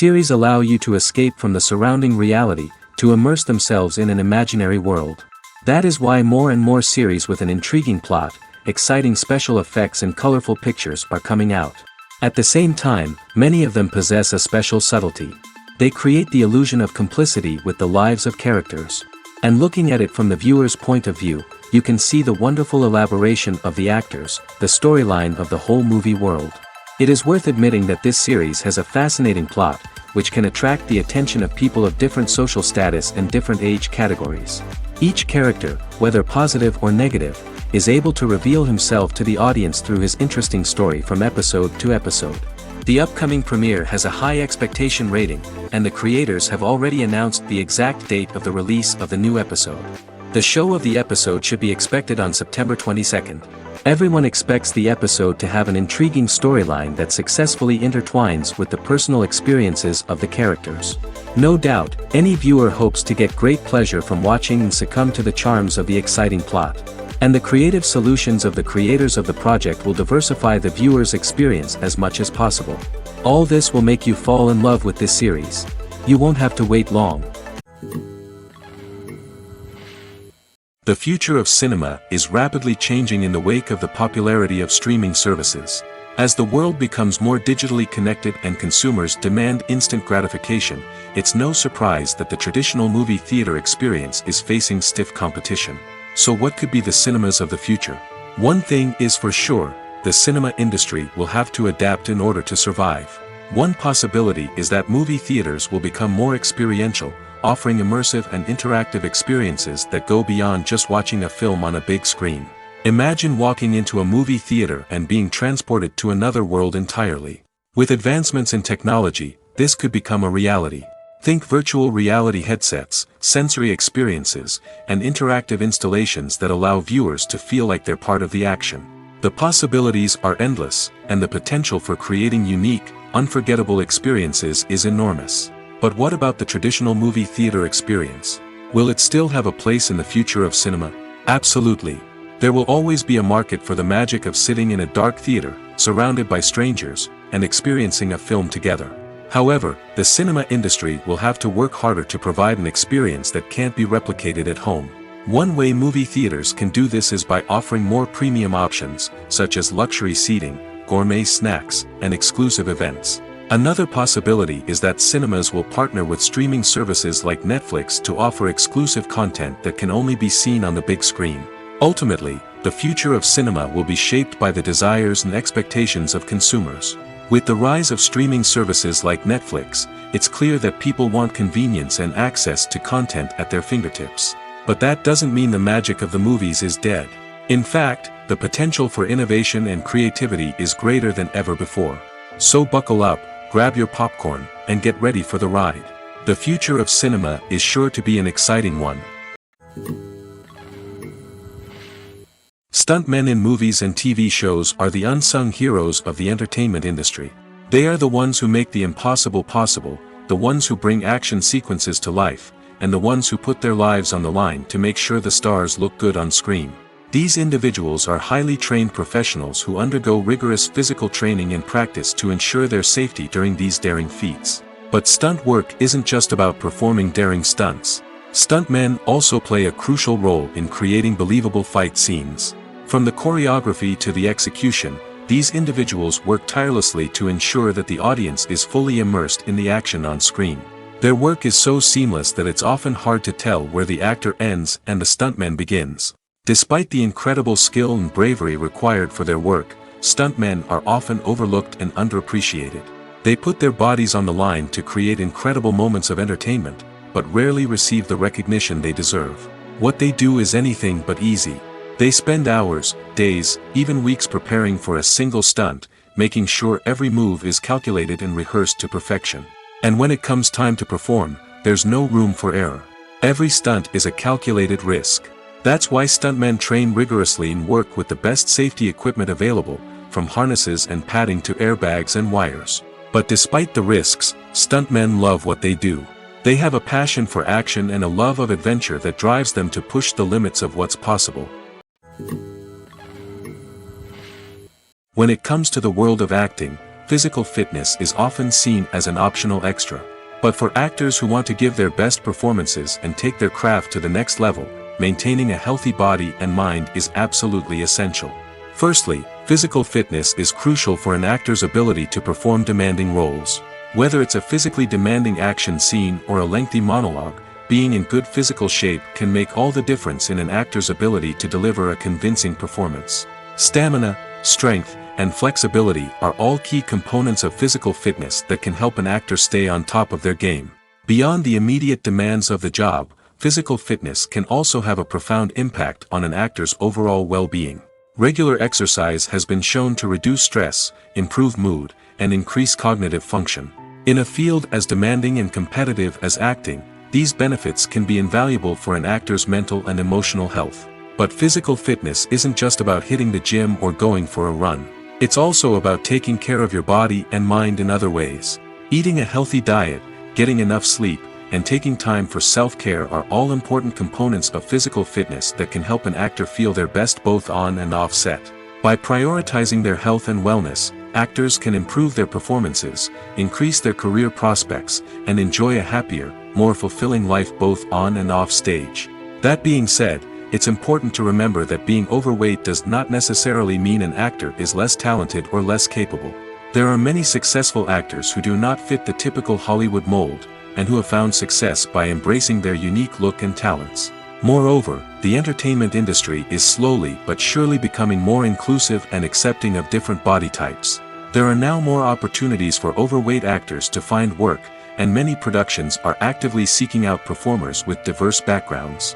Series allow you to escape from the surrounding reality, to immerse themselves in an imaginary world. That is why more and more series with an intriguing plot, exciting special effects and colorful pictures are coming out. At the same time, many of them possess a special subtlety. They create the illusion of complicity with the lives of characters. And looking at it from the viewer's point of view, you can see the wonderful elaboration of the actors, the storyline of the whole movie world. It is worth admitting that this series has a fascinating plot, which can attract the attention of people of different social status and different age categories. Each character, whether positive or negative, is able to reveal himself to the audience through his interesting story from episode to episode. The upcoming premiere has a high expectation rating, and the creators have already announced the exact date of the release of the new episode. The show of the episode should be expected on September 22nd. Everyone expects the episode to have an intriguing storyline that successfully intertwines with the personal experiences of the characters. No doubt, any viewer hopes to get great pleasure from watching and succumb to the charms of the exciting plot. And the creative solutions of the creators of the project will diversify the viewer's experience as much as possible. All this will make you fall in love with this series. You won't have to wait long. The future of cinema is rapidly changing in the wake of the popularity of streaming services. As the world becomes more digitally connected and consumers demand instant gratification, it's no surprise that the traditional movie theater experience is facing stiff competition. So what could be the cinemas of the future? One thing is for sure, the cinema industry will have to adapt in order to survive. One possibility is that movie theaters will become more experiential, offering immersive and interactive experiences that go beyond just watching a film on a big screen. Imagine walking into a movie theater and being transported to another world entirely. With advancements in technology, this could become a reality. Think virtual reality headsets, sensory experiences, and interactive installations that allow viewers to feel like they're part of the action. The possibilities are endless, and the potential for creating unique, unforgettable experiences is enormous. But what about the traditional movie theater experience? Will it still have a place in the future of cinema? Absolutely. There will always be a market for the magic of sitting in a dark theater, surrounded by strangers, and experiencing a film together. However, the cinema industry will have to work harder to provide an experience that can't be replicated at home. One way movie theaters can do this is by offering more premium options, such as luxury seating, gourmet snacks, and exclusive events. Another possibility is that cinemas will partner with streaming services like Netflix to offer exclusive content that can only be seen on the big screen. Ultimately, the future of cinema will be shaped by the desires and expectations of consumers. With the rise of streaming services like Netflix, it's clear that people want convenience and access to content at their fingertips. But that doesn't mean the magic of the movies is dead. In fact, the potential for innovation and creativity is greater than ever before. So buckle up, grab your popcorn, and get ready for the ride. The future of cinema is sure to be an exciting one. Stuntmen in movies and TV shows are the unsung heroes of the entertainment industry. They are the ones who make the impossible possible, the ones who bring action sequences to life, and the ones who put their lives on the line to make sure the stars look good on screen. These individuals are highly trained professionals who undergo rigorous physical training and practice to ensure their safety during these daring feats. But stunt work isn't just about performing daring stunts. Stuntmen also play a crucial role in creating believable fight scenes. From the choreography to the execution, these individuals work tirelessly to ensure that the audience is fully immersed in the action on screen. Their work is so seamless that it's often hard to tell where the actor ends and the stuntman begins. Despite the incredible skill and bravery required for their work, stuntmen are often overlooked and underappreciated. They put their bodies on the line to create incredible moments of entertainment, but rarely receive the recognition they deserve. What they do is anything but easy. They spend hours, days, even weeks preparing for a single stunt, making sure every move is calculated and rehearsed to perfection. And when it comes time to perform, there's no room for error. Every stunt is a calculated risk. That's why stuntmen train rigorously and work with the best safety equipment available, from harnesses and padding to airbags and wires. But despite the risks, stuntmen love what they do. They have a passion for action and a love of adventure that drives them to push the limits of what's possible. When it comes to the world of acting, physical fitness is often seen as an optional extra. But for actors who want to give their best performances and take their craft to the next level, maintaining a healthy body and mind is absolutely essential. Firstly, physical fitness is crucial for an actor's ability to perform demanding roles. Whether it's a physically demanding action scene or a lengthy monologue, being in good physical shape can make all the difference in an actor's ability to deliver a convincing performance. Stamina, strength, and flexibility are all key components of physical fitness that can help an actor stay on top of their game. Beyond the immediate demands of the job, physical fitness can also have a profound impact on an actor's overall well-being. Regular exercise has been shown to reduce stress, improve mood, and increase cognitive function. In a field as demanding and competitive as acting, these benefits can be invaluable for an actor's mental and emotional health. But physical fitness isn't just about hitting the gym or going for a run. It's also about taking care of your body and mind in other ways. Eating a healthy diet, getting enough sleep, and taking time for self-care are all important components of physical fitness that can help an actor feel their best both on and off set. By prioritizing their health and wellness, actors can improve their performances, increase their career prospects, and enjoy a happier, more fulfilling life both on and off stage. That being said, it's important to remember that being overweight does not necessarily mean an actor is less talented or less capable. There are many successful actors who do not fit the typical Hollywood mold, and who have found success by embracing their unique look and talents. Moreover, the entertainment industry is slowly but surely becoming more inclusive and accepting of different body types. There are now more opportunities for overweight actors to find work, and many productions are actively seeking out performers with diverse backgrounds.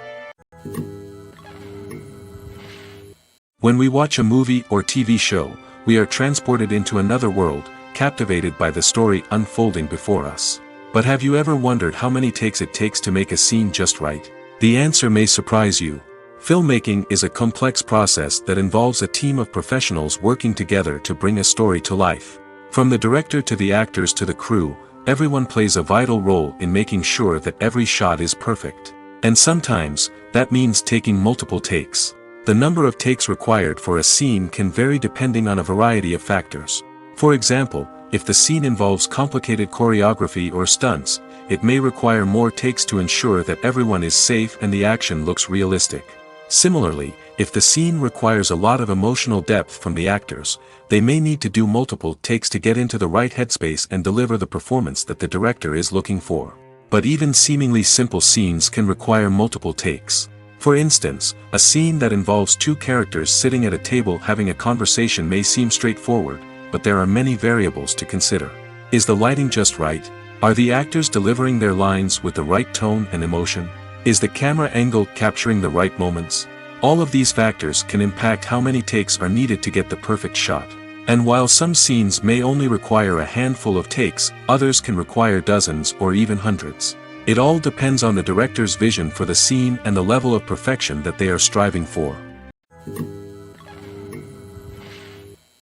When we watch a movie or TV show, we are transported into another world, captivated by the story unfolding before us. But have you ever wondered how many takes it takes to make a scene just right? The answer may surprise you. Filmmaking is a complex process that involves a team of professionals working together to bring a story to life. From the director to the actors to the crew, everyone plays a vital role in making sure that every shot is perfect. And sometimes, that means taking multiple takes. The number of takes required for a scene can vary depending on a variety of factors. For example, if the scene involves complicated choreography or stunts, it may require more takes to ensure that everyone is safe and the action looks realistic. Similarly, if the scene requires a lot of emotional depth from the actors, they may need to do multiple takes to get into the right headspace and deliver the performance that the director is looking for. But even seemingly simple scenes can require multiple takes. For instance, a scene that involves two characters sitting at a table having a conversation may seem straightforward, but there are many variables to consider. Is the lighting just right? Are the actors delivering their lines with the right tone and emotion? Is the camera angle capturing the right moments? All of these factors can impact how many takes are needed to get the perfect shot. And while some scenes may only require a handful of takes, others can require dozens or even hundreds. It all depends on the director's vision for the scene and the level of perfection that they are striving for.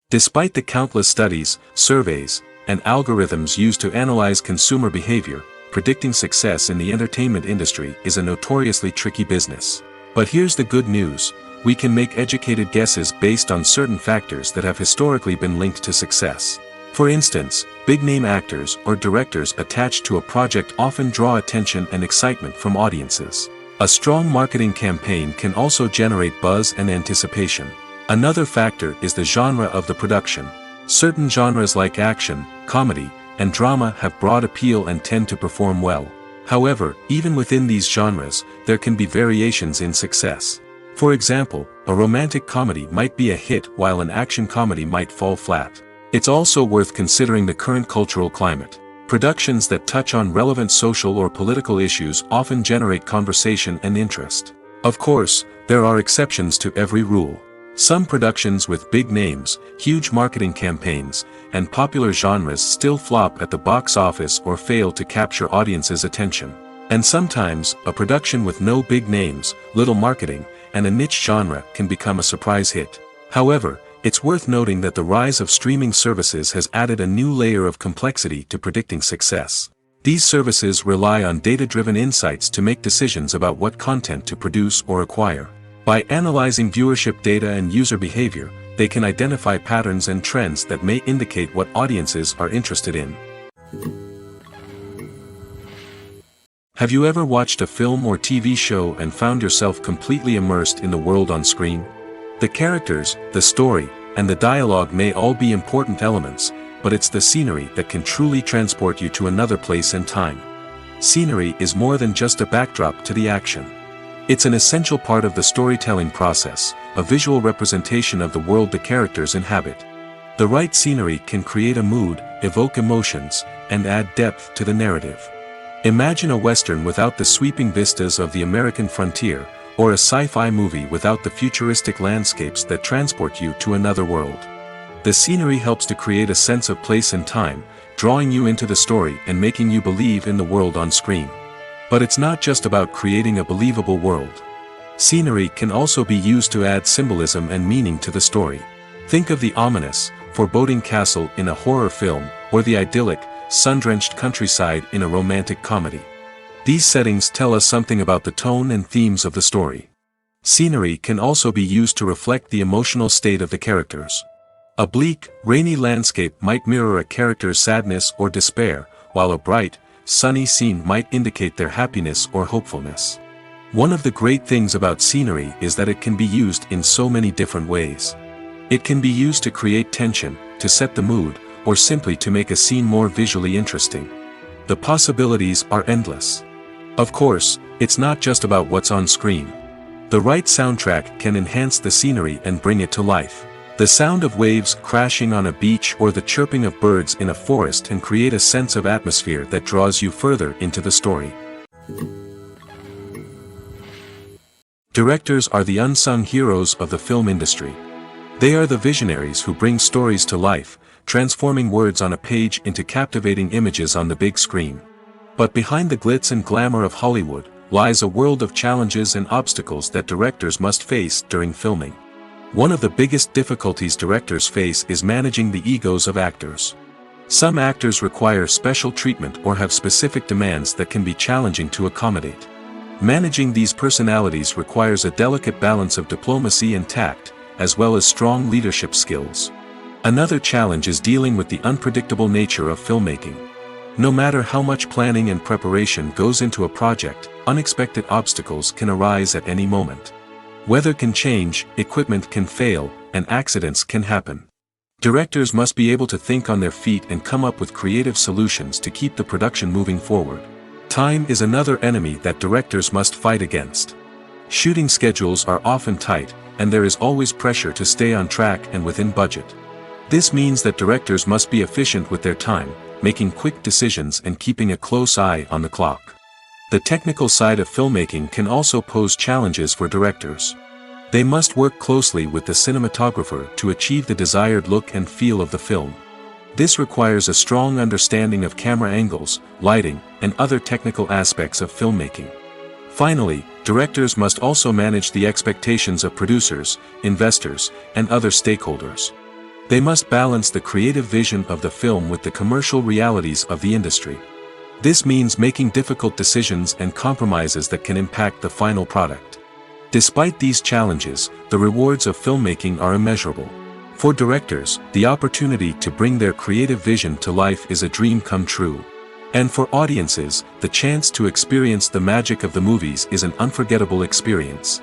Despite the countless studies, surveys, and algorithms used to analyze consumer behavior, predicting success in the entertainment industry is a notoriously tricky business. But here's the good news: we can make educated guesses based on certain factors that have historically been linked to success. For instance, big-name actors or directors attached to a project often draw attention and excitement from audiences. A strong marketing campaign can also generate buzz and anticipation. Another factor is the genre of the production. Certain genres like action, comedy, and drama have broad appeal and tend to perform well. However, even within these genres, there can be variations in success. For example, a romantic comedy might be a hit while an action comedy might fall flat. It's also worth considering the current cultural climate. Productions that touch on relevant social or political issues often generate conversation and interest. Of course, there are exceptions to every rule. Some productions with big names, huge marketing campaigns, and popular genres still flop at the box office or fail to capture audiences' attention. And sometimes, a production with no big names, little marketing, and a niche genre can become a surprise hit. However, it's worth noting that the rise of streaming services has added a new layer of complexity to predicting success. These services rely on data-driven insights to make decisions about what content to produce or acquire. By analyzing viewership data and user behavior, they can identify patterns and trends that may indicate what audiences are interested in. Have you ever watched a film or TV show and found yourself completely immersed in the world on screen? The characters, the story, and the dialogue may all be important elements, but it's the scenery that can truly transport you to another place and time. Scenery is more than just a backdrop to the action. It's an essential part of the storytelling process, a visual representation of the world the characters inhabit. The right scenery can create a mood, evoke emotions, and add depth to the narrative. Imagine a Western without the sweeping vistas of the American frontier, or a sci-fi movie without the futuristic landscapes that transport you to another world. The scenery helps to create a sense of place and time, drawing you into the story and making you believe in the world on screen. But it's not just about creating a believable world. Scenery can also be used to add symbolism and meaning to the story. Think of the ominous, foreboding castle in a horror film, or the idyllic, sun-drenched countryside in a romantic comedy. These settings tell us something about the tone and themes of the story. Scenery can also be used to reflect the emotional state of the characters. A bleak, rainy landscape might mirror a character's sadness or despair, while a bright, sunny scene might indicate their happiness or hopefulness. One of the great things about scenery is that it can be used in so many different ways. It can be used to create tension, to set the mood, or simply to make a scene more visually interesting. The possibilities are endless. Of course, it's not just about what's on screen. The right soundtrack can enhance the scenery and bring it to life. The sound of waves crashing on a beach or the chirping of birds in a forest can create a sense of atmosphere that draws you further into the story. Directors are the unsung heroes of the film industry. They are the visionaries who bring stories to life, transforming words on a page into captivating images on the big screen. But behind the glitz and glamour of Hollywood lies a world of challenges and obstacles that directors must face during filming. One of the biggest difficulties directors face is managing the egos of actors. Some actors require special treatment or have specific demands that can be challenging to accommodate. Managing these personalities requires a delicate balance of diplomacy and tact, as well as strong leadership skills. Another challenge is dealing with the unpredictable nature of filmmaking. No matter how much planning and preparation goes into a project, unexpected obstacles can arise at any moment. Weather can change, equipment can fail, and accidents can happen. Directors must be able to think on their feet and come up with creative solutions to keep the production moving forward. Time is another enemy that directors must fight against. Shooting schedules are often tight, and there is always pressure to stay on track and within budget. This means that directors must be efficient with their time, making quick decisions and keeping a close eye on the clock. The technical side of filmmaking can also pose challenges for directors. They must work closely with the cinematographer to achieve the desired look and feel of the film. This requires a strong understanding of camera angles, lighting, and other technical aspects of filmmaking. Finally, directors must also manage the expectations of producers, investors, and other stakeholders. They must balance the creative vision of the film with the commercial realities of the industry. This means making difficult decisions and compromises that can impact the final product. Despite these challenges, the rewards of filmmaking are immeasurable. For directors, the opportunity to bring their creative vision to life is a dream come true. And for audiences, the chance to experience the magic of the movies is an unforgettable experience.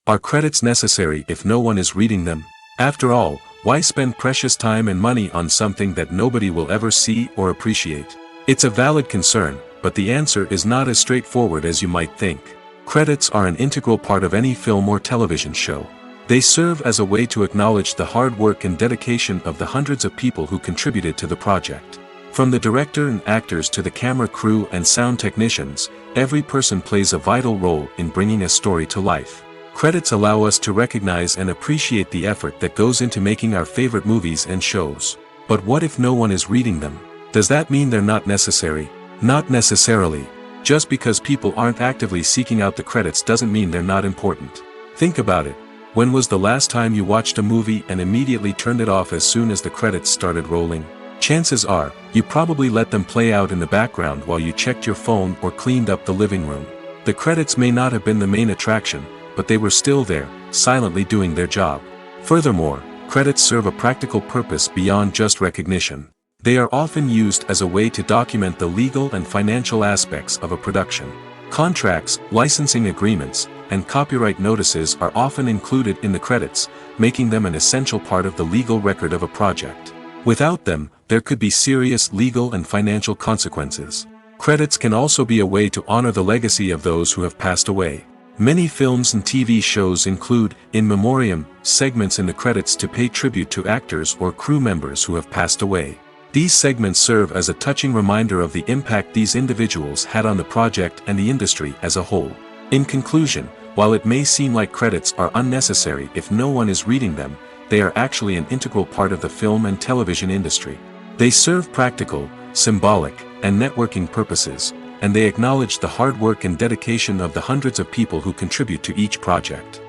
Are credits necessary if no one is reading them? After all, why spend precious time and money on something that nobody will ever see or appreciate? It's a valid concern, but the answer is not as straightforward as you might think. Credits are an integral part of any film or television show. They serve as a way to acknowledge the hard work and dedication of the hundreds of people who contributed to the project. From the director and actors to the camera crew and sound technicians, every person plays a vital role in bringing a story to life. Credits allow us to recognize and appreciate the effort that goes into making our favorite movies and shows. But what if no one is reading them? Does that mean they're not necessary? Not necessarily. Just because people aren't actively seeking out the credits doesn't mean they're not important. Think about it. When was the last time you watched a movie and immediately turned it off as soon as the credits started rolling? Chances are, you probably let them play out in the background while you checked your phone or cleaned up the living room. The credits may not have been the main attraction, but they were still there, silently doing their job. Furthermore, credits serve a practical purpose beyond just recognition. They are often used as a way to document the legal and financial aspects of a production. Contracts, licensing agreements, and copyright notices are often included in the credits, making them an essential part of the legal record of a project. Without them, there could be serious legal and financial consequences. Credits can also be a way to honor the legacy of those who have passed away. Many films and TV shows include, in memoriam, segments in the credits to pay tribute to actors or crew members who have passed away. These segments serve as a touching reminder of the impact these individuals had on the project and the industry as a whole. In conclusion, while it may seem like credits are unnecessary if no one is reading them, they are actually an integral part of the film and television industry. They serve practical, symbolic, and networking purposes, and they acknowledge the hard work and dedication of the hundreds of people who contribute to each project.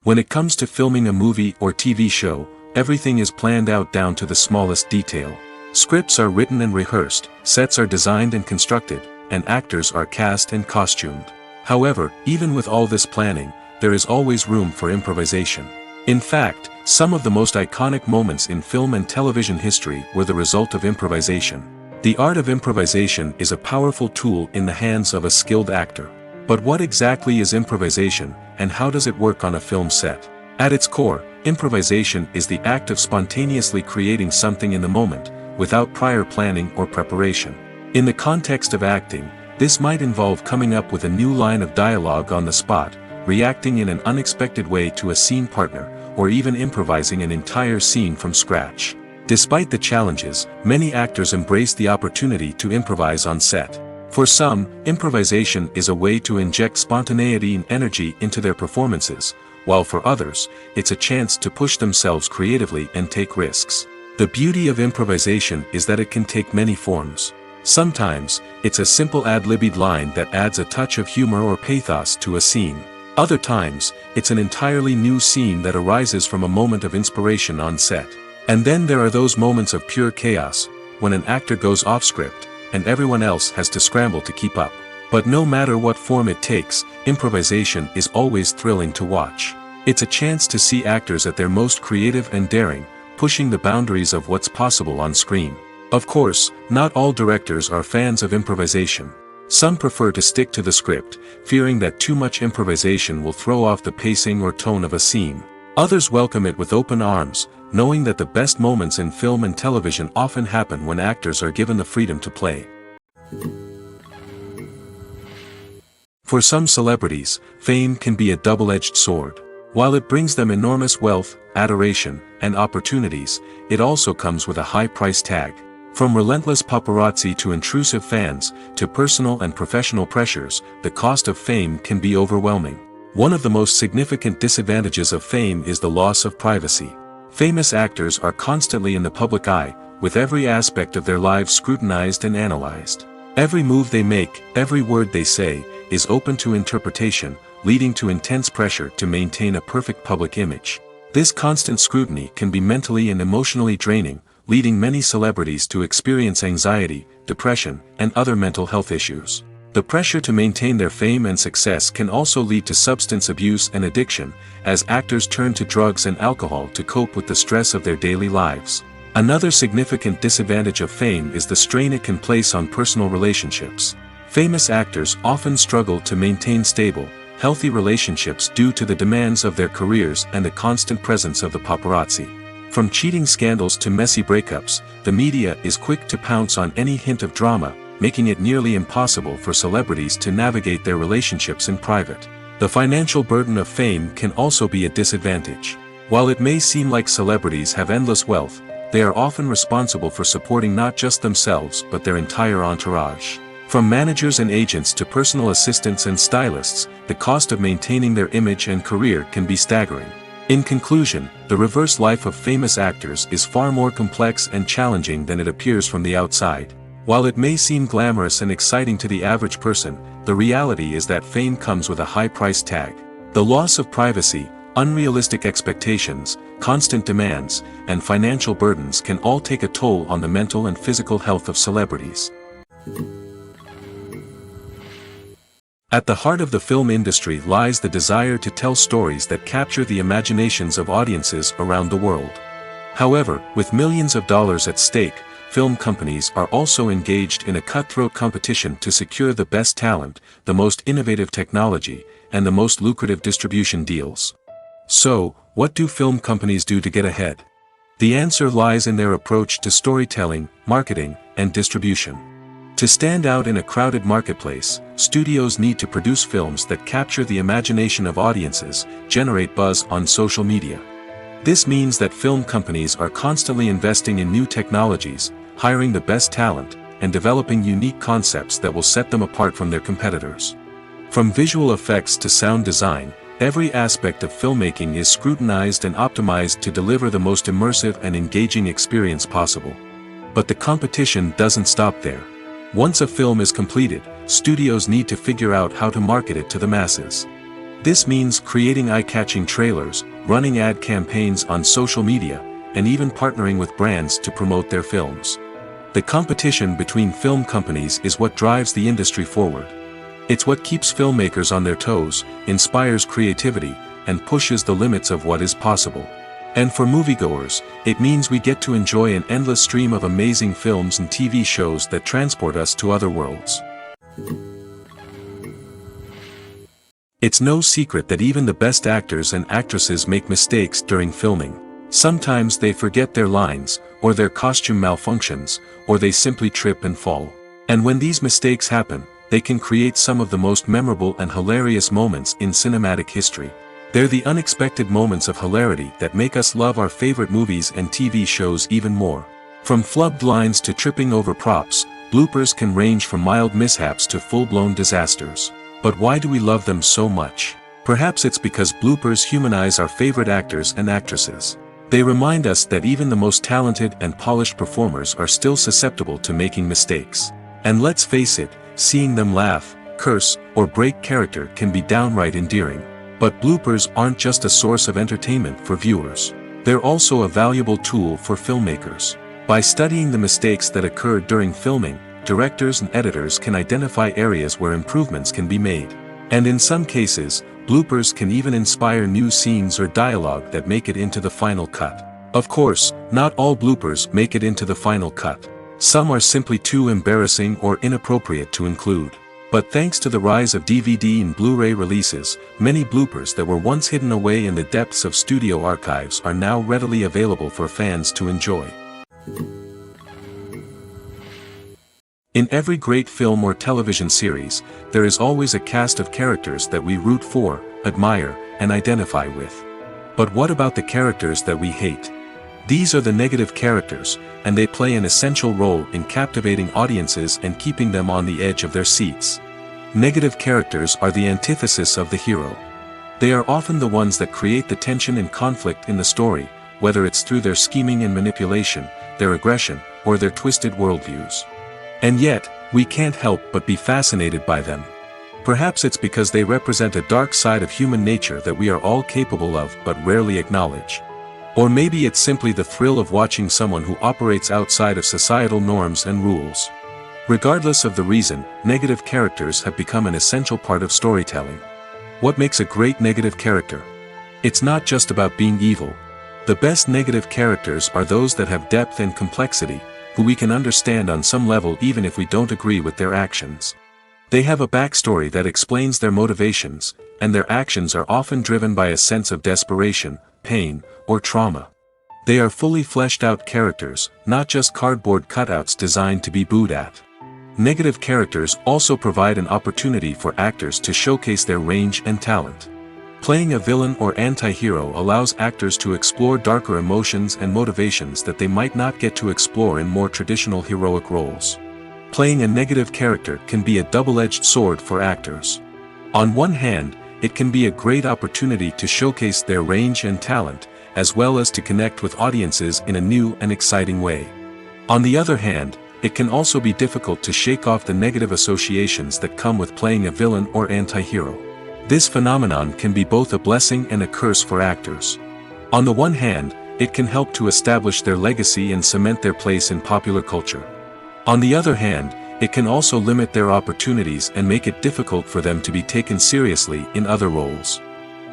When it comes to filming a movie or TV show, everything is planned out down to the smallest detail. Scripts are written and rehearsed, sets are designed and constructed, and actors are cast and costumed. However, even with all this planning, there is always room for improvisation. In fact, some of the most iconic moments in film and television history were the result of improvisation. The art of improvisation is a powerful tool in the hands of a skilled actor. But what exactly is improvisation, and how does it work on a film set? At its core, improvisation is the act of spontaneously creating something in the moment, without prior planning or preparation. In the context of acting, this might involve coming up with a new line of dialogue on the spot, reacting in an unexpected way to a scene partner, or even improvising an entire scene from scratch. Despite the challenges, many actors embrace the opportunity to improvise on set. For some, improvisation is a way to inject spontaneity and energy into their performances, while for others, it's a chance to push themselves creatively and take risks. The beauty of improvisation is that it can take many forms. Sometimes, it's a simple ad-libbed line that adds a touch of humor or pathos to a scene. Other times, it's an entirely new scene that arises from a moment of inspiration on set. And then there are those moments of pure chaos, when an actor goes off script, and everyone else has to scramble to keep up. But no matter what form it takes, improvisation is always thrilling to watch. It's a chance to see actors at their most creative and daring, pushing the boundaries of what's possible on screen. Of course, not all directors are fans of improvisation. Some prefer to stick to the script, fearing that too much improvisation will throw off the pacing or tone of a scene. Others welcome it with open arms, knowing that the best moments in film and television often happen when actors are given the freedom to play. For some celebrities, fame can be a double-edged sword. While it brings them enormous wealth, adoration, and opportunities, it also comes with a high price tag. From relentless paparazzi to intrusive fans, to personal and professional pressures, the cost of fame can be overwhelming. One of the most significant disadvantages of fame is the loss of privacy. Famous actors are constantly in the public eye, with every aspect of their lives scrutinized and analyzed. Every move they make, every word they say, is open to interpretation, leading to intense pressure to maintain a perfect public image. This constant scrutiny can be mentally and emotionally draining, leading many celebrities to experience anxiety, depression, and other mental health issues. The pressure to maintain their fame and success can also lead to substance abuse and addiction, as actors turn to drugs and alcohol to cope with the stress of their daily lives. Another significant disadvantage of fame is the strain it can place on personal relationships. Famous actors often struggle to maintain stable, healthy relationships due to the demands of their careers and the constant presence of the paparazzi. From cheating scandals to messy breakups, the media is quick to pounce on any hint of drama, making it nearly impossible for celebrities to navigate their relationships in private. The financial burden of fame can also be a disadvantage. While it may seem like celebrities have endless wealth, they are often responsible for supporting not just themselves but their entire entourage. From managers and agents to personal assistants and stylists, the cost of maintaining their image and career can be staggering. In conclusion, the reverse life of famous actors is far more complex and challenging than it appears from the outside. While it may seem glamorous and exciting to the average person, the reality is that fame comes with a high price tag. The loss of privacy, unrealistic expectations, constant demands, and financial burdens can all take a toll on the mental and physical health of celebrities. At the heart of the film industry lies the desire to tell stories that capture the imaginations of audiences around the world. However, with millions of dollars at stake, film companies are also engaged in a cutthroat competition to secure the best talent, the most innovative technology, and the most lucrative distribution deals. So, what do film companies do to get ahead? The answer lies in their approach to storytelling, marketing, and distribution. To stand out in a crowded marketplace, studios need to produce films that capture the imagination of audiences, generate buzz on social media. This means that film companies are constantly investing in new technologies, hiring the best talent, and developing unique concepts that will set them apart from their competitors. From visual effects to sound design, every aspect of filmmaking is scrutinized and optimized to deliver the most immersive and engaging experience possible. But the competition doesn't stop there. Once a film is completed, studios need to figure out how to market it to the masses. This means creating eye-catching trailers, running ad campaigns on social media, and even partnering with brands to promote their films. The competition between film companies is what drives the industry forward. It's what keeps filmmakers on their toes, inspires creativity, and pushes the limits of what is possible. And for moviegoers, it means we get to enjoy an endless stream of amazing films and TV shows that transport us to other worlds. It's no secret that even the best actors and actresses make mistakes during filming. Sometimes they forget their lines, or their costume malfunctions, or they simply trip and fall. And when these mistakes happen, they can create some of the most memorable and hilarious moments in cinematic history. They're the unexpected moments of hilarity that make us love our favorite movies and TV shows even more. From flubbed lines to tripping over props, bloopers can range from mild mishaps to full-blown disasters. But why do we love them so much? Perhaps it's because bloopers humanize our favorite actors and actresses. They remind us that even the most talented and polished performers are still susceptible to making mistakes. And let's face it, seeing them laugh, curse, or break character can be downright endearing. But bloopers aren't just a source of entertainment for viewers. They're also a valuable tool for filmmakers. By studying the mistakes that occurred during filming, directors and editors can identify areas where improvements can be made. And in some cases, bloopers can even inspire new scenes or dialogue that make it into the final cut. Of course, not all bloopers make it into the final cut. Some are simply too embarrassing or inappropriate to include. But thanks to the rise of DVD and Blu-ray releases, many bloopers that were once hidden away in the depths of studio archives are now readily available for fans to enjoy. In every great film or television series, there is always a cast of characters that we root for, admire, and identify with. But what about the characters that we hate? These are the negative characters, and they play an essential role in captivating audiences and keeping them on the edge of their seats. Negative characters are the antithesis of the hero. They are often the ones that create the tension and conflict in the story, whether it's through their scheming and manipulation, their aggression, or their twisted worldviews. And yet, we can't help but be fascinated by them. Perhaps it's because they represent a dark side of human nature that we are all capable of but rarely acknowledge. Or maybe it's simply the thrill of watching someone who operates outside of societal norms and rules. Regardless of the reason, negative characters have become an essential part of storytelling. What makes a great negative character? It's not just about being evil. The best negative characters are those that have depth and complexity, who we can understand on some level even if we don't agree with their actions. They have a backstory that explains their motivations, and their actions are often driven by a sense of desperation, pain, or trauma. They are fully fleshed out characters, not just cardboard cutouts designed to be booed at. Negative characters also provide an opportunity for actors to showcase their range and talent. Playing a villain or anti-hero allows actors to explore darker emotions and motivations that they might not get to explore in more traditional heroic roles. Playing a negative character can be a double-edged sword for actors. On one hand, it can be a great opportunity to showcase their range and talent, as well as to connect with audiences in a new and exciting way. On the other hand, it can also be difficult to shake off the negative associations that come with playing a villain or anti-hero. This phenomenon can be both a blessing and a curse for actors. On the one hand, it can help to establish their legacy and cement their place in popular culture. On the other hand, it can also limit their opportunities and make it difficult for them to be taken seriously in other roles.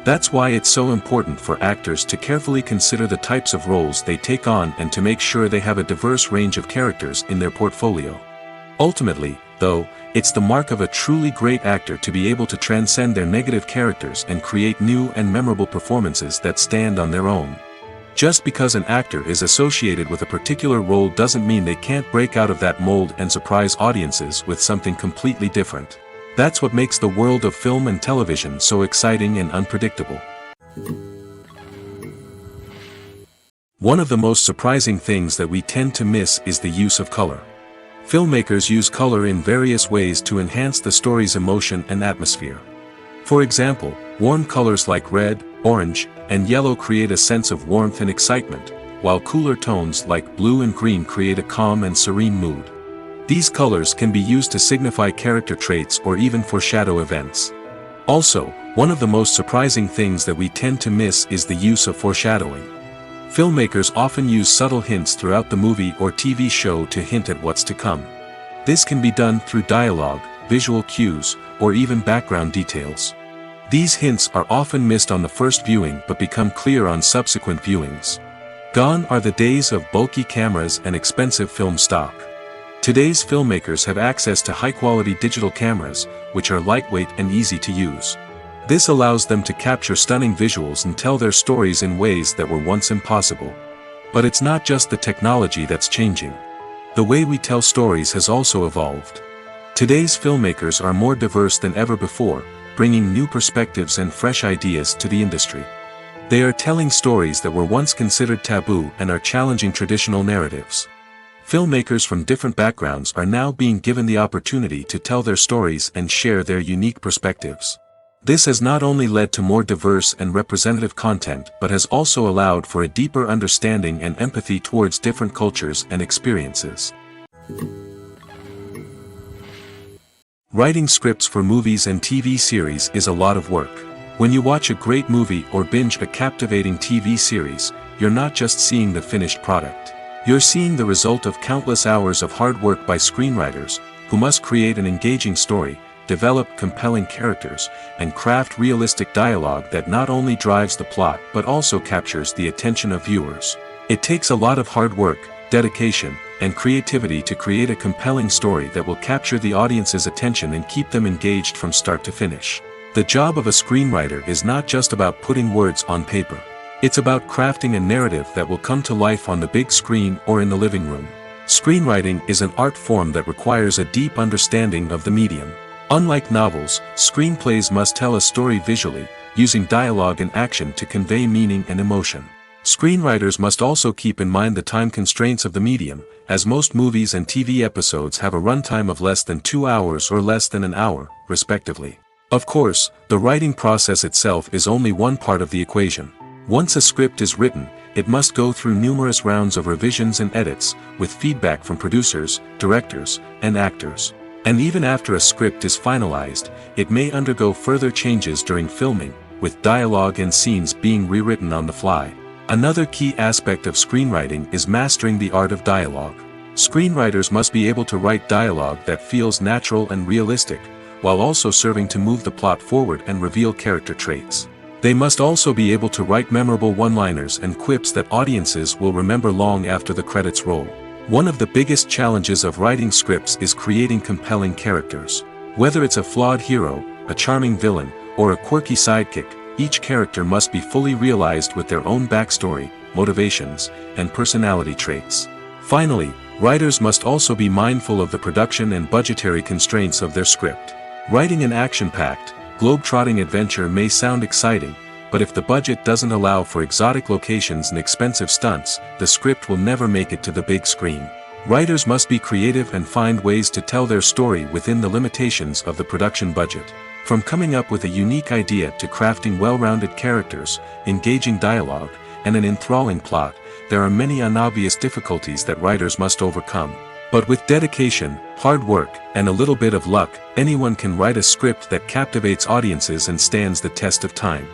That's why it's so important for actors to carefully consider the types of roles they take on and to make sure they have a diverse range of characters in their portfolio. Ultimately, though, it's the mark of a truly great actor to be able to transcend their negative characters and create new and memorable performances that stand on their own. Just because an actor is associated with a particular role doesn't mean they can't break out of that mold and surprise audiences with something completely different. That's what makes the world of film and television so exciting and unpredictable. One of the most surprising things that we tend to miss is the use of color. Filmmakers use color in various ways to enhance the story's emotion and atmosphere. For example, warm colors like red, orange, and yellow create a sense of warmth and excitement, while cooler tones like blue and green create a calm and serene mood. These colors can be used to signify character traits or even foreshadow events. Also, one of the most surprising things that we tend to miss is the use of foreshadowing. Filmmakers often use subtle hints throughout the movie or TV show to hint at what's to come. This can be done through dialogue, visual cues, or even background details. These hints are often missed on the first viewing but become clear on subsequent viewings. Gone are the days of bulky cameras and expensive film stock. Today's filmmakers have access to high-quality digital cameras, which are lightweight and easy to use. This allows them to capture stunning visuals and tell their stories in ways that were once impossible. But it's not just the technology that's changing. The way we tell stories has also evolved. Today's filmmakers are more diverse than ever before, bringing new perspectives and fresh ideas to the industry. They are telling stories that were once considered taboo and are challenging traditional narratives. Filmmakers from different backgrounds are now being given the opportunity to tell their stories and share their unique perspectives. This has not only led to more diverse and representative content but has also allowed for a deeper understanding and empathy towards different cultures and experiences. Writing scripts for movies and TV series is a lot of work. When you watch a great movie or binge a captivating TV series, you're not just seeing the finished product. You're seeing the result of countless hours of hard work by screenwriters, who must create an engaging story, develop compelling characters, and craft realistic dialogue that not only drives the plot but also captures the attention of viewers. It takes a lot of hard work, dedication, and creativity to create a compelling story that will capture the audience's attention and keep them engaged from start to finish. The job of a screenwriter is not just about putting words on paper. It's about crafting a narrative that will come to life on the big screen or in the living room. Screenwriting is an art form that requires a deep understanding of the medium. Unlike novels, screenplays must tell a story visually, using dialogue and action to convey meaning and emotion. Screenwriters must also keep in mind the time constraints of the medium, as most movies and TV episodes have a runtime of less than 2 hours or less than an hour, respectively. Of course, the writing process itself is only one part of the equation. Once a script is written, it must go through numerous rounds of revisions and edits, with feedback from producers, directors, and actors. And even after a script is finalized, it may undergo further changes during filming, with dialogue and scenes being rewritten on the fly. Another key aspect of screenwriting is mastering the art of dialogue. Screenwriters must be able to write dialogue that feels natural and realistic, while also serving to move the plot forward and reveal character traits. They must also be able to write memorable one-liners and quips that audiences will remember long after the credits roll. One of the biggest challenges of writing scripts is creating compelling characters. Whether it's a flawed hero, a charming villain, or a quirky sidekick, each character must be fully realized with their own backstory, motivations, and personality traits. Finally, writers must also be mindful of the production and budgetary constraints of their script. Writing an action-packed, globe-trotting adventure may sound exciting, but if the budget doesn't allow for exotic locations and expensive stunts, the script will never make it to the big screen. Writers must be creative and find ways to tell their story within the limitations of the production budget. From coming up with a unique idea to crafting well-rounded characters, engaging dialogue, and an enthralling plot, there are many unobvious difficulties that writers must overcome. But with dedication, hard work, and a little bit of luck, anyone can write a script that captivates audiences and stands the test of time.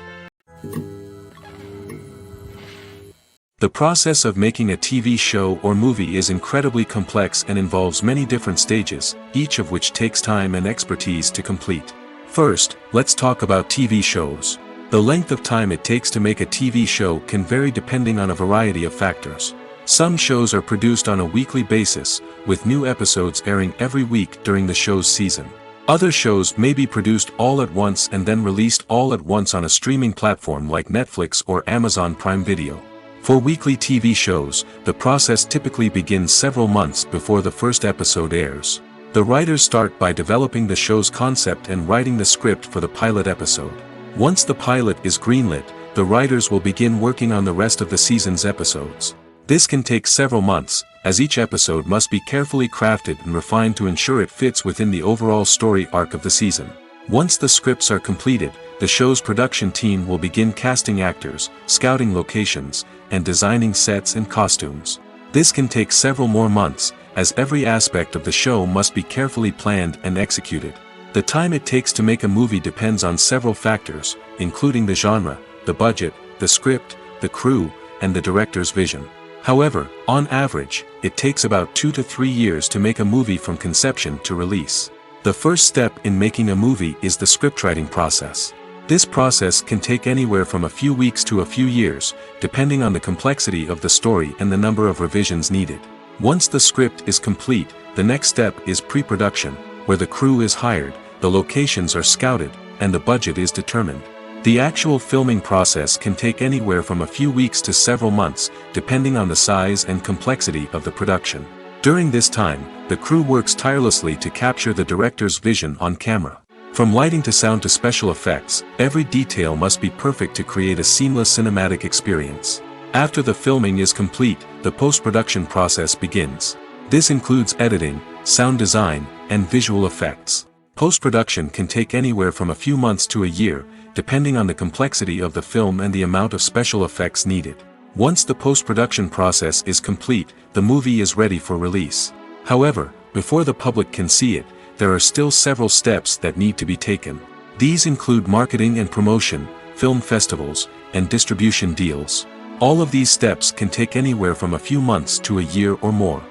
The process of making a TV show or movie is incredibly complex and involves many different stages, each of which takes time and expertise to complete. First, let's talk about TV shows. The length of time it takes to make a TV show can vary depending on a variety of factors. Some shows are produced on a weekly basis, with new episodes airing every week during the show's season. Other shows may be produced all at once and then released all at once on a streaming platform like Netflix or Amazon Prime Video. For weekly TV shows, the process typically begins several months before the first episode airs. The writers start by developing the show's concept and writing the script for the pilot episode. Once the pilot is greenlit, the writers will begin working on the rest of the season's episodes. This can take several months, as each episode must be carefully crafted and refined to ensure it fits within the overall story arc of the season. Once the scripts are completed, the show's production team will begin casting actors, scouting locations, and designing sets and costumes. This can take several more months, as every aspect of the show must be carefully planned and executed. The time it takes to make a movie depends on several factors, including the genre, the budget, the script, the crew, and the director's vision. However, on average, it takes about 2 to 3 years to make a movie from conception to release. The first step in making a movie is the scriptwriting process. This process can take anywhere from a few weeks to a few years, depending on the complexity of the story and the number of revisions needed. Once the script is complete, the next step is pre-production, where the crew is hired, the locations are scouted, and the budget is determined. The actual filming process can take anywhere from a few weeks to several months, depending on the size and complexity of the production. During this time, the crew works tirelessly to capture the director's vision on camera. From lighting to sound to special effects, every detail must be perfect to create a seamless cinematic experience. After the filming is complete, the post-production process begins. This includes editing, sound design, and visual effects. Post-production can take anywhere from a few months to a year, depending on the complexity of the film and the amount of special effects needed. Once the post-production process is complete, the movie is ready for release. However, before the public can see it, there are still several steps that need to be taken. These include marketing and promotion, film festivals, and distribution deals. All of these steps can take anywhere from a few months to a year or more.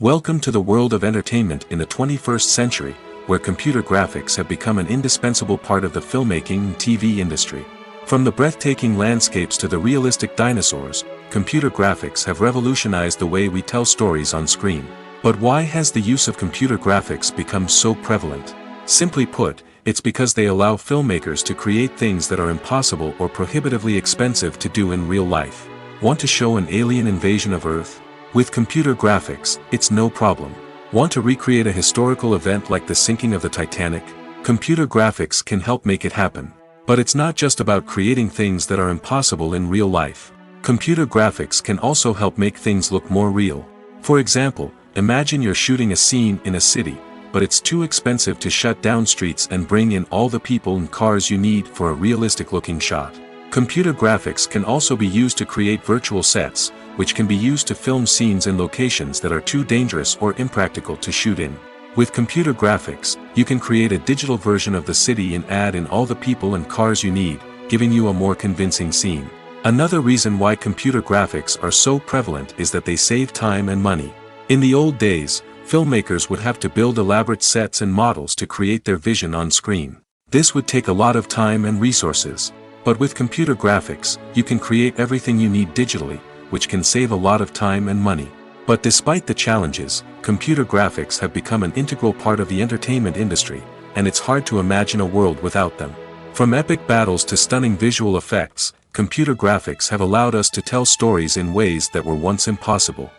Welcome to the world of entertainment in the 21st century, where computer graphics have become an indispensable part of the filmmaking and TV industry. From the breathtaking landscapes to the realistic dinosaurs, computer graphics have revolutionized the way we tell stories on screen. But why has the use of computer graphics become so prevalent? Simply put, it's because they allow filmmakers to create things that are impossible or prohibitively expensive to do in real life. Want to show an alien invasion of Earth? With computer graphics, it's no problem. Want to recreate a historical event like the sinking of the Titanic? Computer graphics can help make it happen. But it's not just about creating things that are impossible in real life. Computer graphics can also help make things look more real. For example, imagine you're shooting a scene in a city, but it's too expensive to shut down streets and bring in all the people and cars you need for a realistic-looking shot. Computer graphics can also be used to create virtual sets, which can be used to film scenes in locations that are too dangerous or impractical to shoot in. With computer graphics, you can create a digital version of the city and add in all the people and cars you need, giving you a more convincing scene. Another reason why computer graphics are so prevalent is that they save time and money. In the old days, filmmakers would have to build elaborate sets and models to create their vision on screen. This would take a lot of time and resources. But with computer graphics, you can create everything you need digitally, which can save a lot of time and money. But despite the challenges, computer graphics have become an integral part of the entertainment industry, and it's hard to imagine a world without them. From epic battles to stunning visual effects, computer graphics have allowed us to tell stories in ways that were once impossible.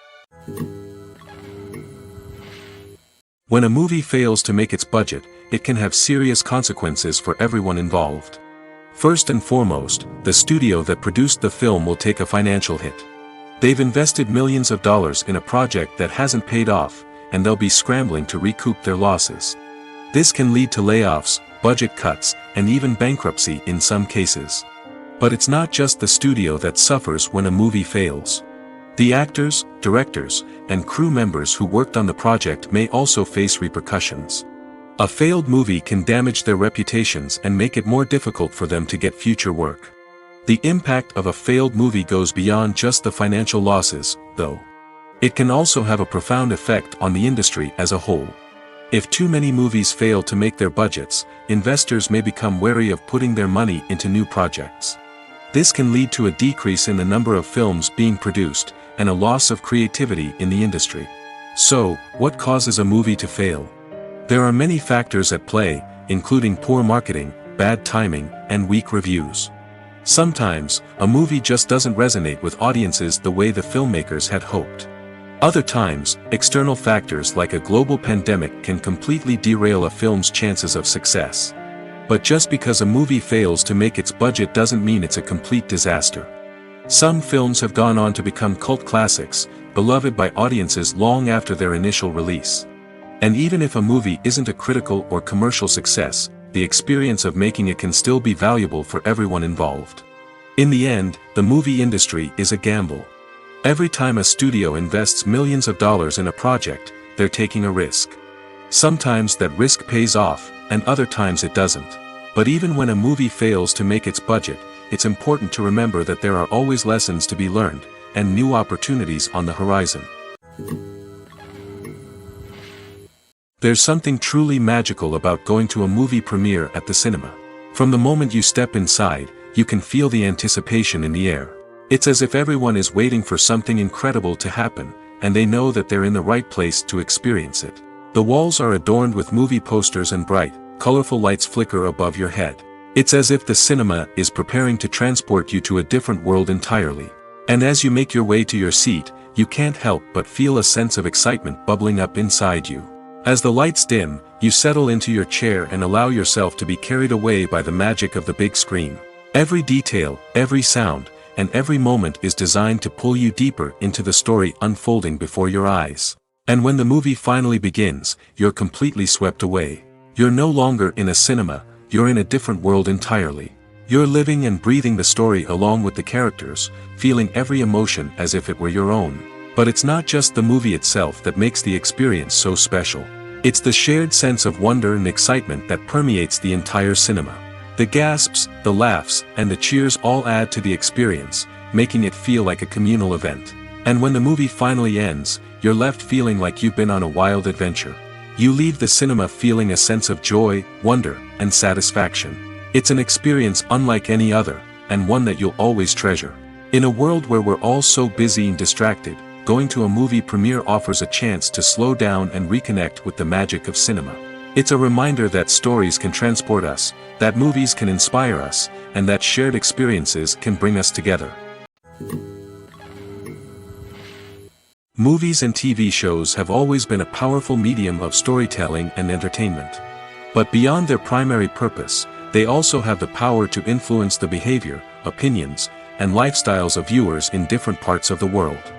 When a movie fails to make its budget, it can have serious consequences for everyone involved. First and foremost, the studio that produced the film will take a financial hit. They've invested millions of dollars in a project that hasn't paid off, and they'll be scrambling to recoup their losses. This can lead to layoffs, budget cuts, and even bankruptcy in some cases. But it's not just the studio that suffers when a movie fails. The actors, directors, and crew members who worked on the project may also face repercussions. A failed movie can damage their reputations and make it more difficult for them to get future work. The impact of a failed movie goes beyond just the financial losses, though. It can also have a profound effect on the industry as a whole. If too many movies fail to make their budgets, investors may become wary of putting their money into new projects. This can lead to a decrease in the number of films being produced, and a loss of creativity in the industry. So, what causes a movie to fail? There are many factors at play, including poor marketing, bad timing, and weak reviews. Sometimes, a movie just doesn't resonate with audiences the way the filmmakers had hoped. Other times, external factors like a global pandemic can completely derail a film's chances of success. But just because a movie fails to make its budget doesn't mean it's a complete disaster. Some films have gone on to become cult classics, beloved by audiences long after their initial release. And even if a movie isn't a critical or commercial success, the experience of making it can still be valuable for everyone involved. In the end, the movie industry is a gamble. Every time a studio invests millions of dollars in a project, they're taking a risk. Sometimes that risk pays off, and other times it doesn't. But even when a movie fails to make its budget, it's important to remember that there are always lessons to be learned, and new opportunities on the horizon. There's something truly magical about going to a movie premiere at the cinema. From the moment you step inside, you can feel the anticipation in the air. It's as if everyone is waiting for something incredible to happen, and they know that they're in the right place to experience it. The walls are adorned with movie posters and bright, colorful lights flicker above your head. It's as if the cinema is preparing to transport you to a different world entirely. And as you make your way to your seat, you can't help but feel a sense of excitement bubbling up inside you. As the lights dim, you settle into your chair and allow yourself to be carried away by the magic of the big screen. Every detail, every sound, and every moment is designed to pull you deeper into the story unfolding before your eyes. And when the movie finally begins, you're completely swept away. You're no longer in a cinema, you're in a different world entirely. You're living and breathing the story along with the characters, feeling every emotion as if it were your own. But it's not just the movie itself that makes the experience so special. It's the shared sense of wonder and excitement that permeates the entire cinema. The gasps, the laughs, and the cheers all add to the experience, making it feel like a communal event. And when the movie finally ends, you're left feeling like you've been on a wild adventure. You leave the cinema feeling a sense of joy, wonder, and satisfaction. It's an experience unlike any other, and one that you'll always treasure. In a world where we're all so busy and distracted, going to a movie premiere offers a chance to slow down and reconnect with the magic of cinema. It's a reminder that stories can transport us, that movies can inspire us, and that shared experiences can bring us together. Movies and TV shows have always been a powerful medium of storytelling and entertainment. But beyond their primary purpose, they also have the power to influence the behavior, opinions, and lifestyles of viewers in different parts of the world.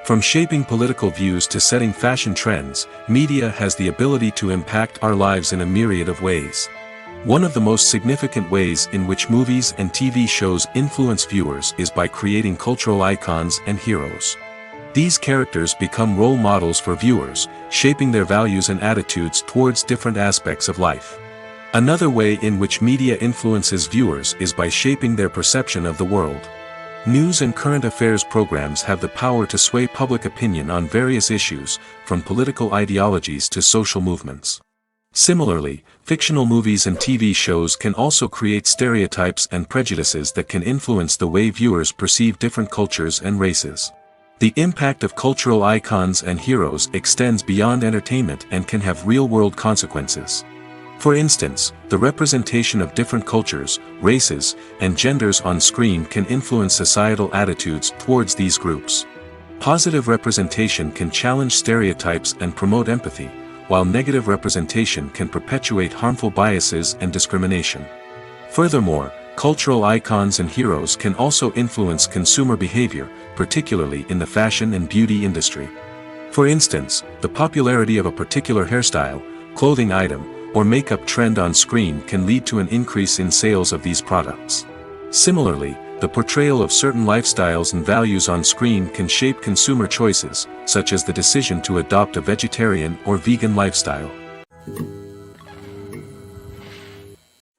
From shaping political views to setting fashion trends, media has the ability to impact our lives in a myriad of ways. One of the most significant ways in which movies and TV shows influence viewers is by creating cultural icons and heroes. These characters become role models for viewers, shaping their values and attitudes towards different aspects of life. Another way in which media influences viewers is by shaping their perception of the world. News and current affairs programs have the power to sway public opinion on various issues, from political ideologies to social movements. Similarly, fictional movies and TV shows can also create stereotypes and prejudices that can influence the way viewers perceive different cultures and races. The impact of cultural icons and heroes extends beyond entertainment and can have real-world consequences. For instance, the representation of different cultures, races, and genders on screen can influence societal attitudes towards these groups. Positive representation can challenge stereotypes and promote empathy, while negative representation can perpetuate harmful biases and discrimination. Furthermore, cultural icons and heroes can also influence consumer behavior, particularly in the fashion and beauty industry. For instance, the popularity of a particular hairstyle, clothing item, or makeup trend on screen can lead to an increase in sales of these products. Similarly, the portrayal of certain lifestyles and values on screen can shape consumer choices, such as the decision to adopt a vegetarian or vegan lifestyle.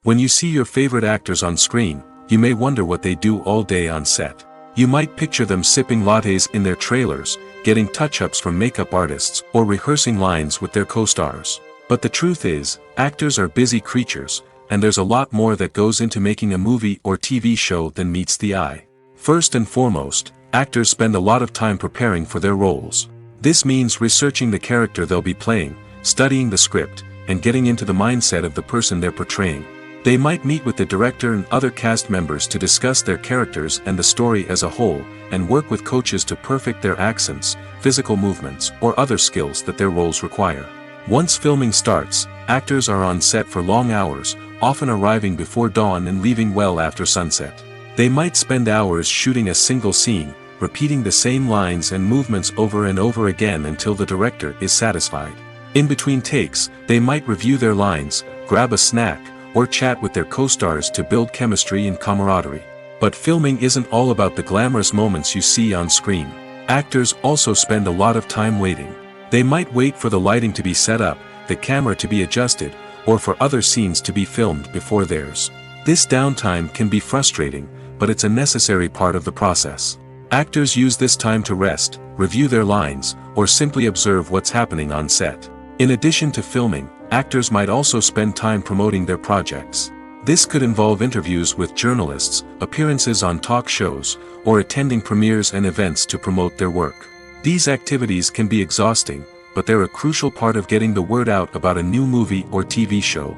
When you see your favorite actors on screen, you may wonder what they do all day on set. You might picture them sipping lattes in their trailers, getting touch-ups from makeup artists, or rehearsing lines with their co-stars. But the truth is, actors are busy creatures, and there's a lot more that goes into making a movie or TV show than meets the eye. First and foremost, actors spend a lot of time preparing for their roles. This means researching the character they'll be playing, studying the script, and getting into the mindset of the person they're portraying. They might meet with the director and other cast members to discuss their characters and the story as a whole, and work with coaches to perfect their accents, physical movements, or other skills that their roles require. Once filming starts, actors are on set for long hours, often arriving before dawn and leaving well after sunset. They might spend hours shooting a single scene, repeating the same lines and movements over and over again until the director is satisfied. In between takes, they might review their lines, grab a snack, or chat with their co-stars to build chemistry and camaraderie. But filming isn't all about the glamorous moments you see on screen. Actors also spend a lot of time waiting. They might wait for the lighting to be set up, the camera to be adjusted, or for other scenes to be filmed before theirs. This downtime can be frustrating, but it's a necessary part of the process. Actors use this time to rest, review their lines, or simply observe what's happening on set. In addition to filming, actors might also spend time promoting their projects. This could involve interviews with journalists, appearances on talk shows, or attending premieres and events to promote their work. These activities can be exhausting, but they're a crucial part of getting the word out about a new movie or TV show.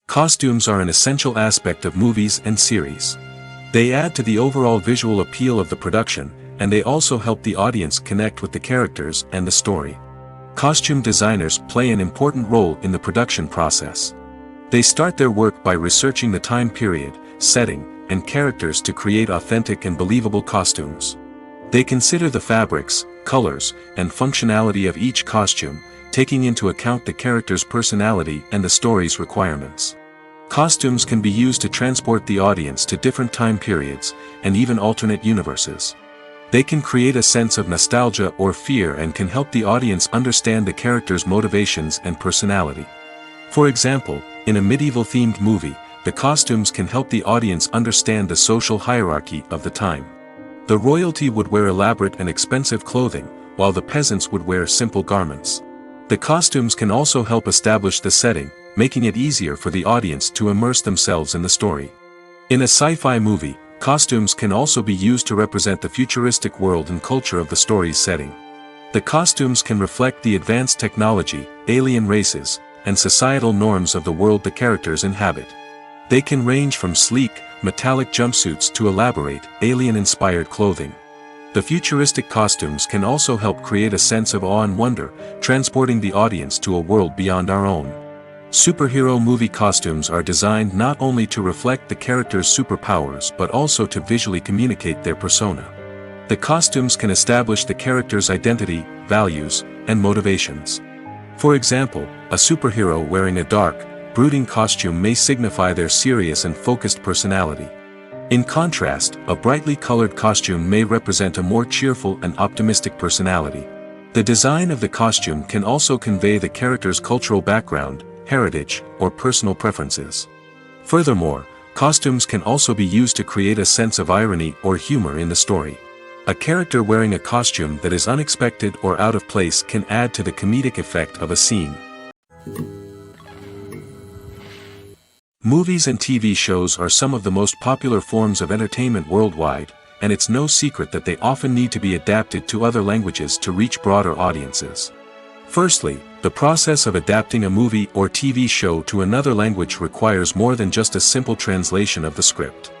Costumes are an essential aspect of movies and series. They add to the overall visual appeal of the production, and they also help the audience connect with the characters and the story. Costume designers play an important role in the production process. They start their work by researching the time period, setting, and characters to create authentic and believable costumes. They consider the fabrics, colors, and functionality of each costume, taking into account the character's personality and the story's requirements. Costumes can be used to transport the audience to different time periods, and even alternate universes. They can create a sense of nostalgia or fear and can help the audience understand the character's motivations and personality. For example, in a medieval-themed movie, the costumes can help the audience understand the social hierarchy of the time. The royalty would wear elaborate and expensive clothing, while the peasants would wear simple garments. The costumes can also help establish the setting, making it easier for the audience to immerse themselves in the story. In a sci-fi movie, costumes can also be used to represent the futuristic world and culture of the story's setting. The costumes can reflect the advanced technology, alien races, and societal norms of the world the characters inhabit. They can range from sleek, metallic jumpsuits to elaborate, alien-inspired clothing. The futuristic costumes can also help create a sense of awe and wonder, transporting the audience to a world beyond our own. Superhero movie costumes are designed not only to reflect the character's superpowers but also to visually communicate their persona. The costumes can establish the character's identity, values, and motivations. For example, a superhero wearing a dark, brooding costume may signify their serious and focused personality. In contrast, a brightly colored costume may represent a more cheerful and optimistic personality. The design of the costume can also convey the character's cultural background, heritage, or personal preferences. Furthermore, costumes can also be used to create a sense of irony or humor in the story. A character wearing a costume that is unexpected or out of place can add to the comedic effect of a scene. Movies and TV shows are some of the most popular forms of entertainment worldwide, and it's no secret that they often need to be adapted to other languages to reach broader audiences. Firstly, the process of adapting a movie or TV show to another language requires more than just a simple translation of the script.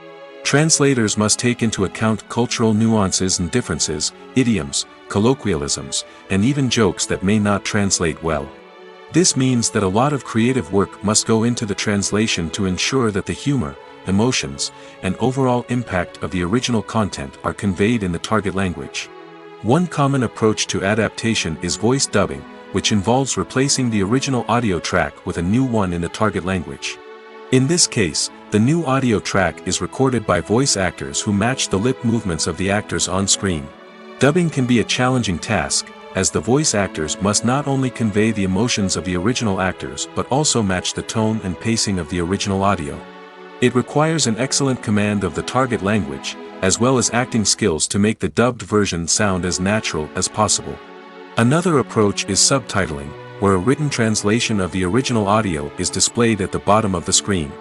Translators must take into account cultural nuances and differences, idioms, colloquialisms, and even jokes that may not translate well. This means that a lot of creative work must go into the translation to ensure that the humor, emotions, and overall impact of the original content are conveyed in the target language. One common approach to adaptation is voice dubbing, which involves replacing the original audio track with a new one in the target language. In this case, the new audio track is recorded by voice actors who match the lip movements of the actors on screen. Dubbing can be a challenging task, as the voice actors must not only convey the emotions of the original actors but also match the tone and pacing of the original audio. It requires an excellent command of the target language, as well as acting skills to make the dubbed version sound as natural as possible. Another approach is subtitling, where a written translation of the original audio is displayed at the bottom of the screen.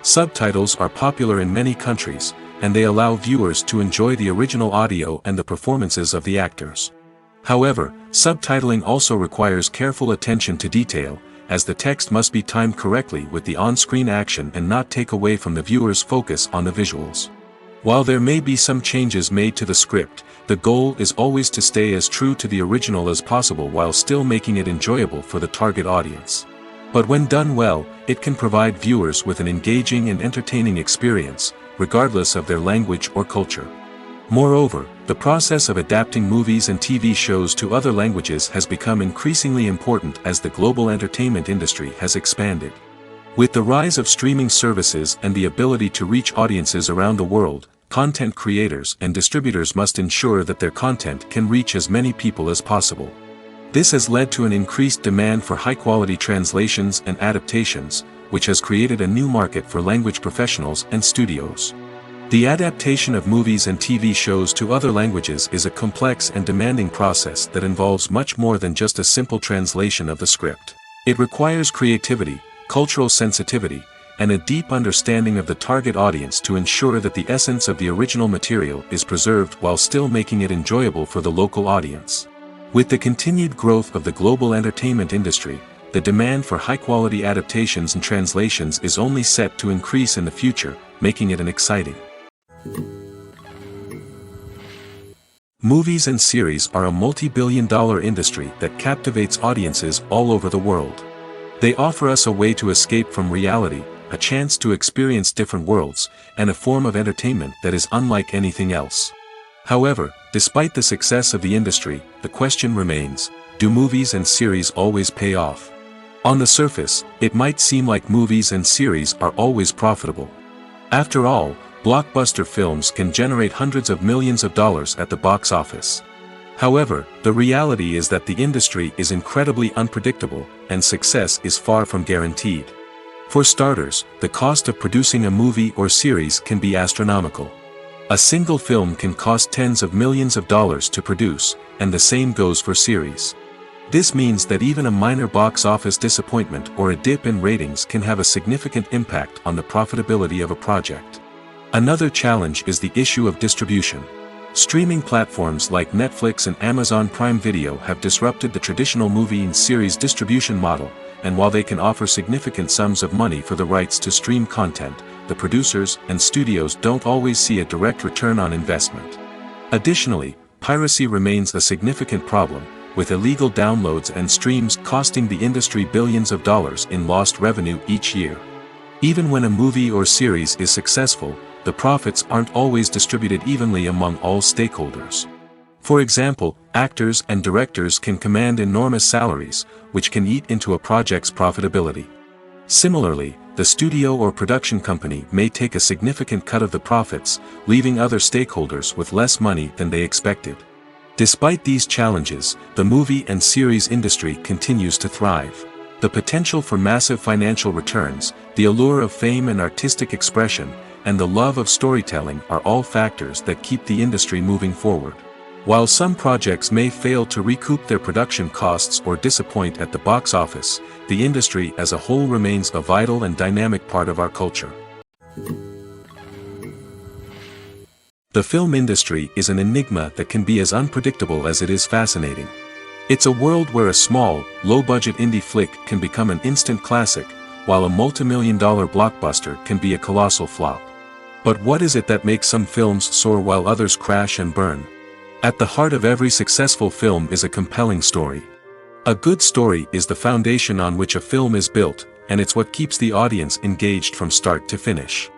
Subtitles are popular in many countries, and they allow viewers to enjoy the original audio and the performances of the actors. However, subtitling also requires careful attention to detail, as the text must be timed correctly with the on-screen action and not take away from the viewer's focus on the visuals. While there may be some changes made to the script, the goal is always to stay as true to the original as possible while still making it enjoyable for the target audience. But when done well, it can provide viewers with an engaging and entertaining experience, regardless of their language or culture. Moreover, the process of adapting movies and TV shows to other languages has become increasingly important as the global entertainment industry has expanded. With the rise of streaming services and the ability to reach audiences around the world, content creators and distributors must ensure that their content can reach as many people as possible. This has led to an increased demand for high-quality translations and adaptations, which has created a new market for language professionals and studios. The adaptation of movies and TV shows to other languages is a complex and demanding process that involves much more than just a simple translation of the script. It requires creativity, cultural sensitivity, and a deep understanding of the target audience to ensure that the essence of the original material is preserved while still making it enjoyable for the local audience. With the continued growth of the global entertainment industry, the demand for high-quality adaptations and translations is only set to increase in the future, making it an exciting. Movies and series are a multi-billion-dollar industry that captivates audiences all over the world. They offer us a way to escape from reality, a chance to experience different worlds, and a form of entertainment that is unlike anything else. However, despite the success of the industry, the question remains, do movies and series always pay off? On the surface, it might seem like movies and series are always profitable. After all, blockbuster films can generate hundreds of millions of dollars at the box office. However, the reality is that the industry is incredibly unpredictable, and success is far from guaranteed. For starters, the cost of producing a movie or series can be astronomical. A single film can cost tens of millions of dollars to produce, and the same goes for series. This means that even a minor box office disappointment or a dip in ratings can have a significant impact on the profitability of a project. Another challenge is the issue of distribution. Streaming platforms like Netflix and Amazon Prime Video have disrupted the traditional movie and series distribution model, and while they can offer significant sums of money for the rights to stream content, the producers and studios don't always see a direct return on investment. Additionally, piracy remains a significant problem, with illegal downloads and streams costing the industry billions of dollars in lost revenue each year. Even when a movie or series is successful, the profits aren't always distributed evenly among all stakeholders. For example, actors and directors can command enormous salaries, which can eat into a project's profitability. Similarly, the studio or production company may take a significant cut of the profits, leaving other stakeholders with less money than they expected. Despite these challenges, the movie and series industry continues to thrive. The potential for massive financial returns, the allure of fame and artistic expression, and the love of storytelling are all factors that keep the industry moving forward. While some projects may fail to recoup their production costs or disappoint at the box office, the industry as a whole remains a vital and dynamic part of our culture. The film industry is an enigma that can be as unpredictable as it is fascinating. It's a world where a small, low-budget indie flick can become an instant classic, while a multi-million-dollar blockbuster can be a colossal flop. But what is it that makes some films soar while others crash and burn? At the heart of every successful film is a compelling story. A good story is the foundation on which a film is built, and it's what keeps the audience engaged from start to finish.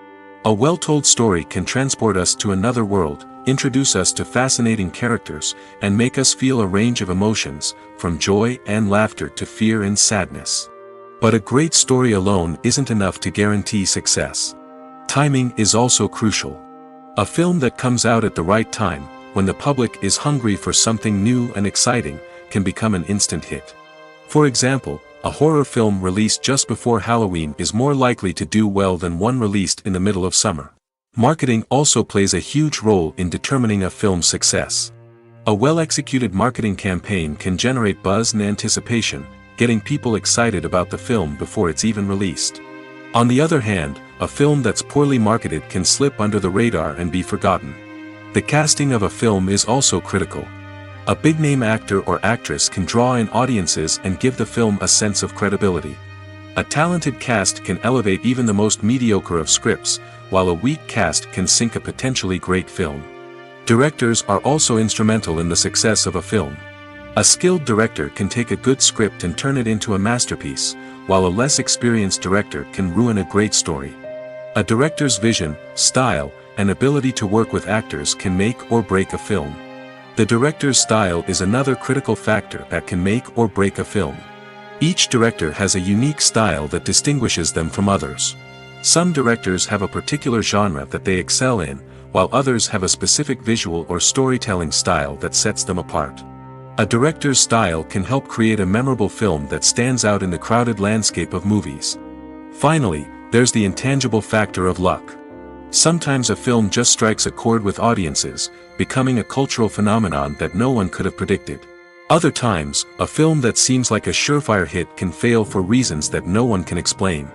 A well-told story can transport us to another world, introduce us to fascinating characters, and make us feel a range of emotions, from joy and laughter to fear and sadness. But a great story alone isn't enough to guarantee success. Timing is also crucial. A film that comes out at the right time, when the public is hungry for something new and exciting, can become an instant hit. For example, a horror film released just before Halloween is more likely to do well than one released in the middle of summer. Marketing also plays a huge role in determining a film's success. A well-executed marketing campaign can generate buzz and anticipation, getting people excited about the film before it's even released. On the other hand, a film that's poorly marketed can slip under the radar and be forgotten. The casting of a film is also critical. A big-name actor or actress can draw in audiences and give the film a sense of credibility. A talented cast can elevate even the most mediocre of scripts, while a weak cast can sink a potentially great film. Directors are also instrumental in the success of a film. A skilled director can take a good script and turn it into a masterpiece, while a less experienced director can ruin a great story. A director's vision, style, and ability to work with actors can make or break a film. The director's style is another critical factor that can make or break a film. Each director has a unique style that distinguishes them from others. Some directors have a particular genre that they excel in, while others have a specific visual or storytelling style that sets them apart. A director's style can help create a memorable film that stands out in the crowded landscape of movies. Finally, there's the intangible factor of luck. Sometimes a film just strikes a chord with audiences, becoming a cultural phenomenon that no one could have predicted. Other times, a film that seems like a surefire hit can fail for reasons that no one can explain.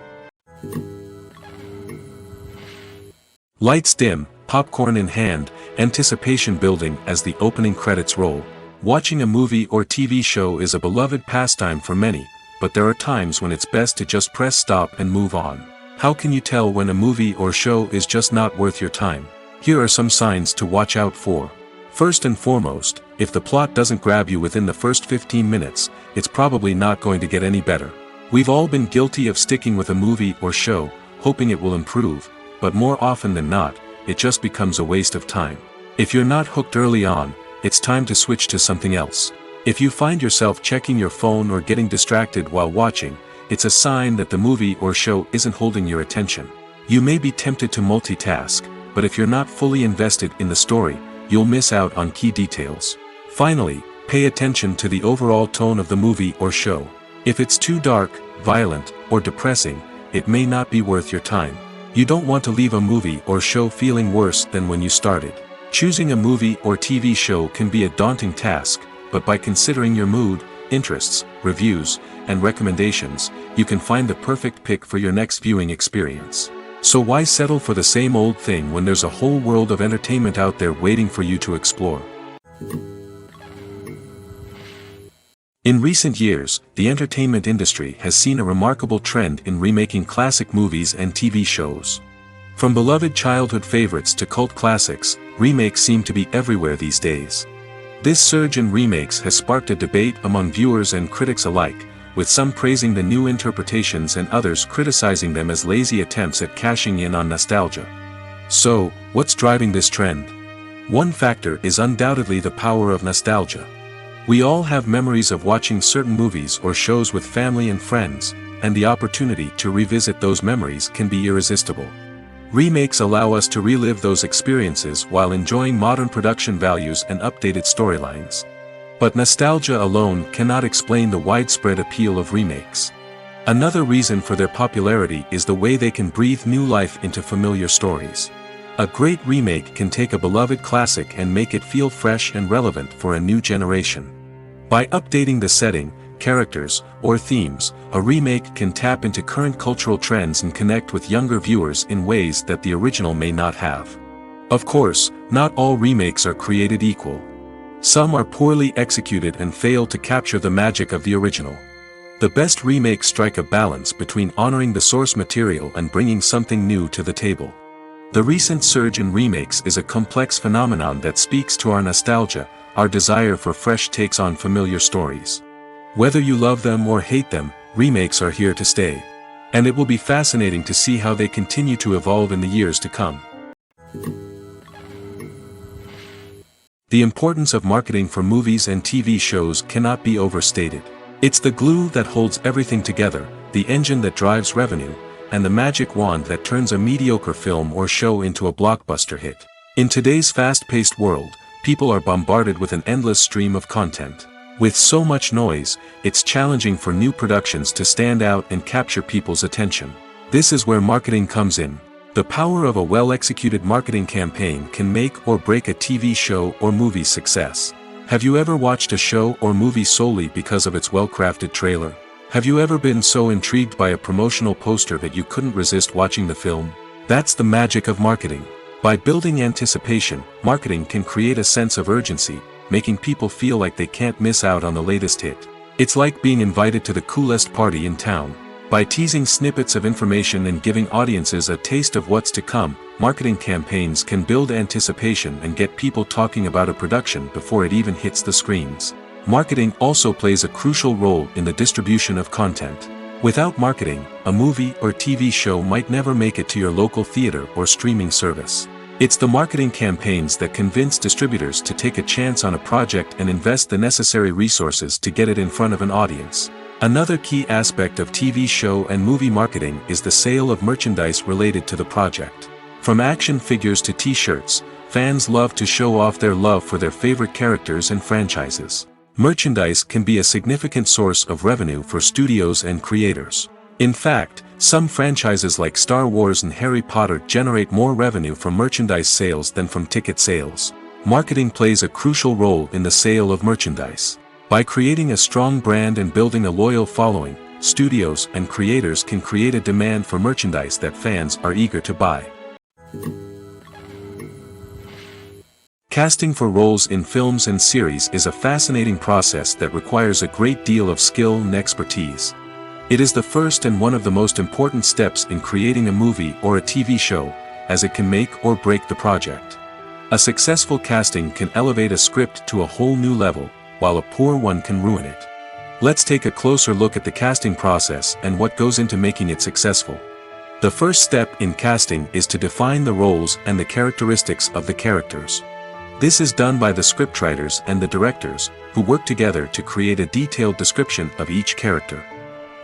Lights dim, popcorn in hand, anticipation building as the opening credits roll. Watching a movie or TV show is a beloved pastime for many, but there are times when it's best to just press stop and move on. How can you tell when a movie or show is just not worth your time? Here are some signs to watch out for. First and foremost, if the plot doesn't grab you within the first 15 minutes, it's probably not going to get any better. We've all been guilty of sticking with a movie or show, hoping it will improve, but more often than not, it just becomes a waste of time. If you're not hooked early on, it's time to switch to something else. If you find yourself checking your phone or getting distracted while watching, it's a sign that the movie or show isn't holding your attention. You may be tempted to multitask, but if you're not fully invested in the story, you'll miss out on key details. Finally, pay attention to the overall tone of the movie or show. If it's too dark, violent, or depressing, it may not be worth your time. You don't want to leave a movie or show feeling worse than when you started. Choosing a movie or TV show can be a daunting task, but by considering your mood, interests, reviews, and recommendations, you can find the perfect pick for your next viewing experience. So why settle for the same old thing when there's a whole world of entertainment out there waiting for you to explore? In recent years, the entertainment industry has seen a remarkable trend in remaking classic movies and TV shows. From beloved childhood favorites to cult classics, remakes seem to be everywhere these days. This surge in remakes has sparked a debate among viewers and critics alike, with some praising the new interpretations and others criticizing them as lazy attempts at cashing in on nostalgia. So, what's driving this trend? One factor is undoubtedly the power of nostalgia. We all have memories of watching certain movies or shows with family and friends, and the opportunity to revisit those memories can be irresistible. Remakes allow us to relive those experiences while enjoying modern production values and updated storylines. But nostalgia alone cannot explain the widespread appeal of remakes. Another reason for their popularity is the way they can breathe new life into familiar stories. A great remake can take a beloved classic and make it feel fresh and relevant for a new generation. By updating the setting, characters, or themes, a remake can tap into current cultural trends and connect with younger viewers in ways that the original may not have. Of course, not all remakes are created equal. Some are poorly executed and fail to capture the magic of the original. The best remakes strike a balance between honoring the source material and bringing something new to the table. The recent surge in remakes is a complex phenomenon that speaks to our nostalgia, our desire for fresh takes on familiar stories. Whether you love them or hate them, remakes are here to stay. And it will be fascinating to see how they continue to evolve in the years to come. The importance of marketing for movies and TV shows cannot be overstated. It's the glue that holds everything together, the engine that drives revenue, and the magic wand that turns a mediocre film or show into a blockbuster hit. In today's fast-paced world, people are bombarded with an endless stream of content. With so much noise, it's challenging for new productions to stand out and capture people's attention. This is where marketing comes in. The power of a well-executed marketing campaign can make or break a TV show or movie's success. Have you ever watched a show or movie solely because of its well-crafted trailer? Have you ever been so intrigued by a promotional poster that you couldn't resist watching the film? That's the magic of marketing. By building anticipation, marketing can create a sense of urgency, making people feel like they can't miss out on the latest hit. It's like being invited to the coolest party in town. By teasing snippets of information and giving audiences a taste of what's to come, marketing campaigns can build anticipation and get people talking about a production before it even hits the screens. Marketing also plays a crucial role in the distribution of content. Without marketing, a movie or TV show might never make it to your local theater or streaming service. It's the marketing campaigns that convince distributors to take a chance on a project and invest the necessary resources to get it in front of an audience. Another key aspect of TV show and movie marketing is the sale of merchandise related to the project. From action figures to t-shirts, fans love to show off their love for their favorite characters and franchises. Merchandise can be a significant source of revenue for studios and creators. In fact, some franchises like Star Wars and Harry Potter generate more revenue from merchandise sales than from ticket sales. Marketing plays a crucial role in the sale of merchandise. By creating a strong brand and building a loyal following, studios and creators can create a demand for merchandise that fans are eager to buy. Casting for roles in films and series is a fascinating process that requires a great deal of skill and expertise. It is the first and one of the most important steps in creating a movie or a TV show, as it can make or break the project. A successful casting can elevate a script to a whole new level, while a poor one can ruin it. Let's take a closer look at the casting process and what goes into making it successful. The first step in casting is to define the roles and the characteristics of the characters. This is done by the scriptwriters and the directors, who work together to create a detailed description of each character.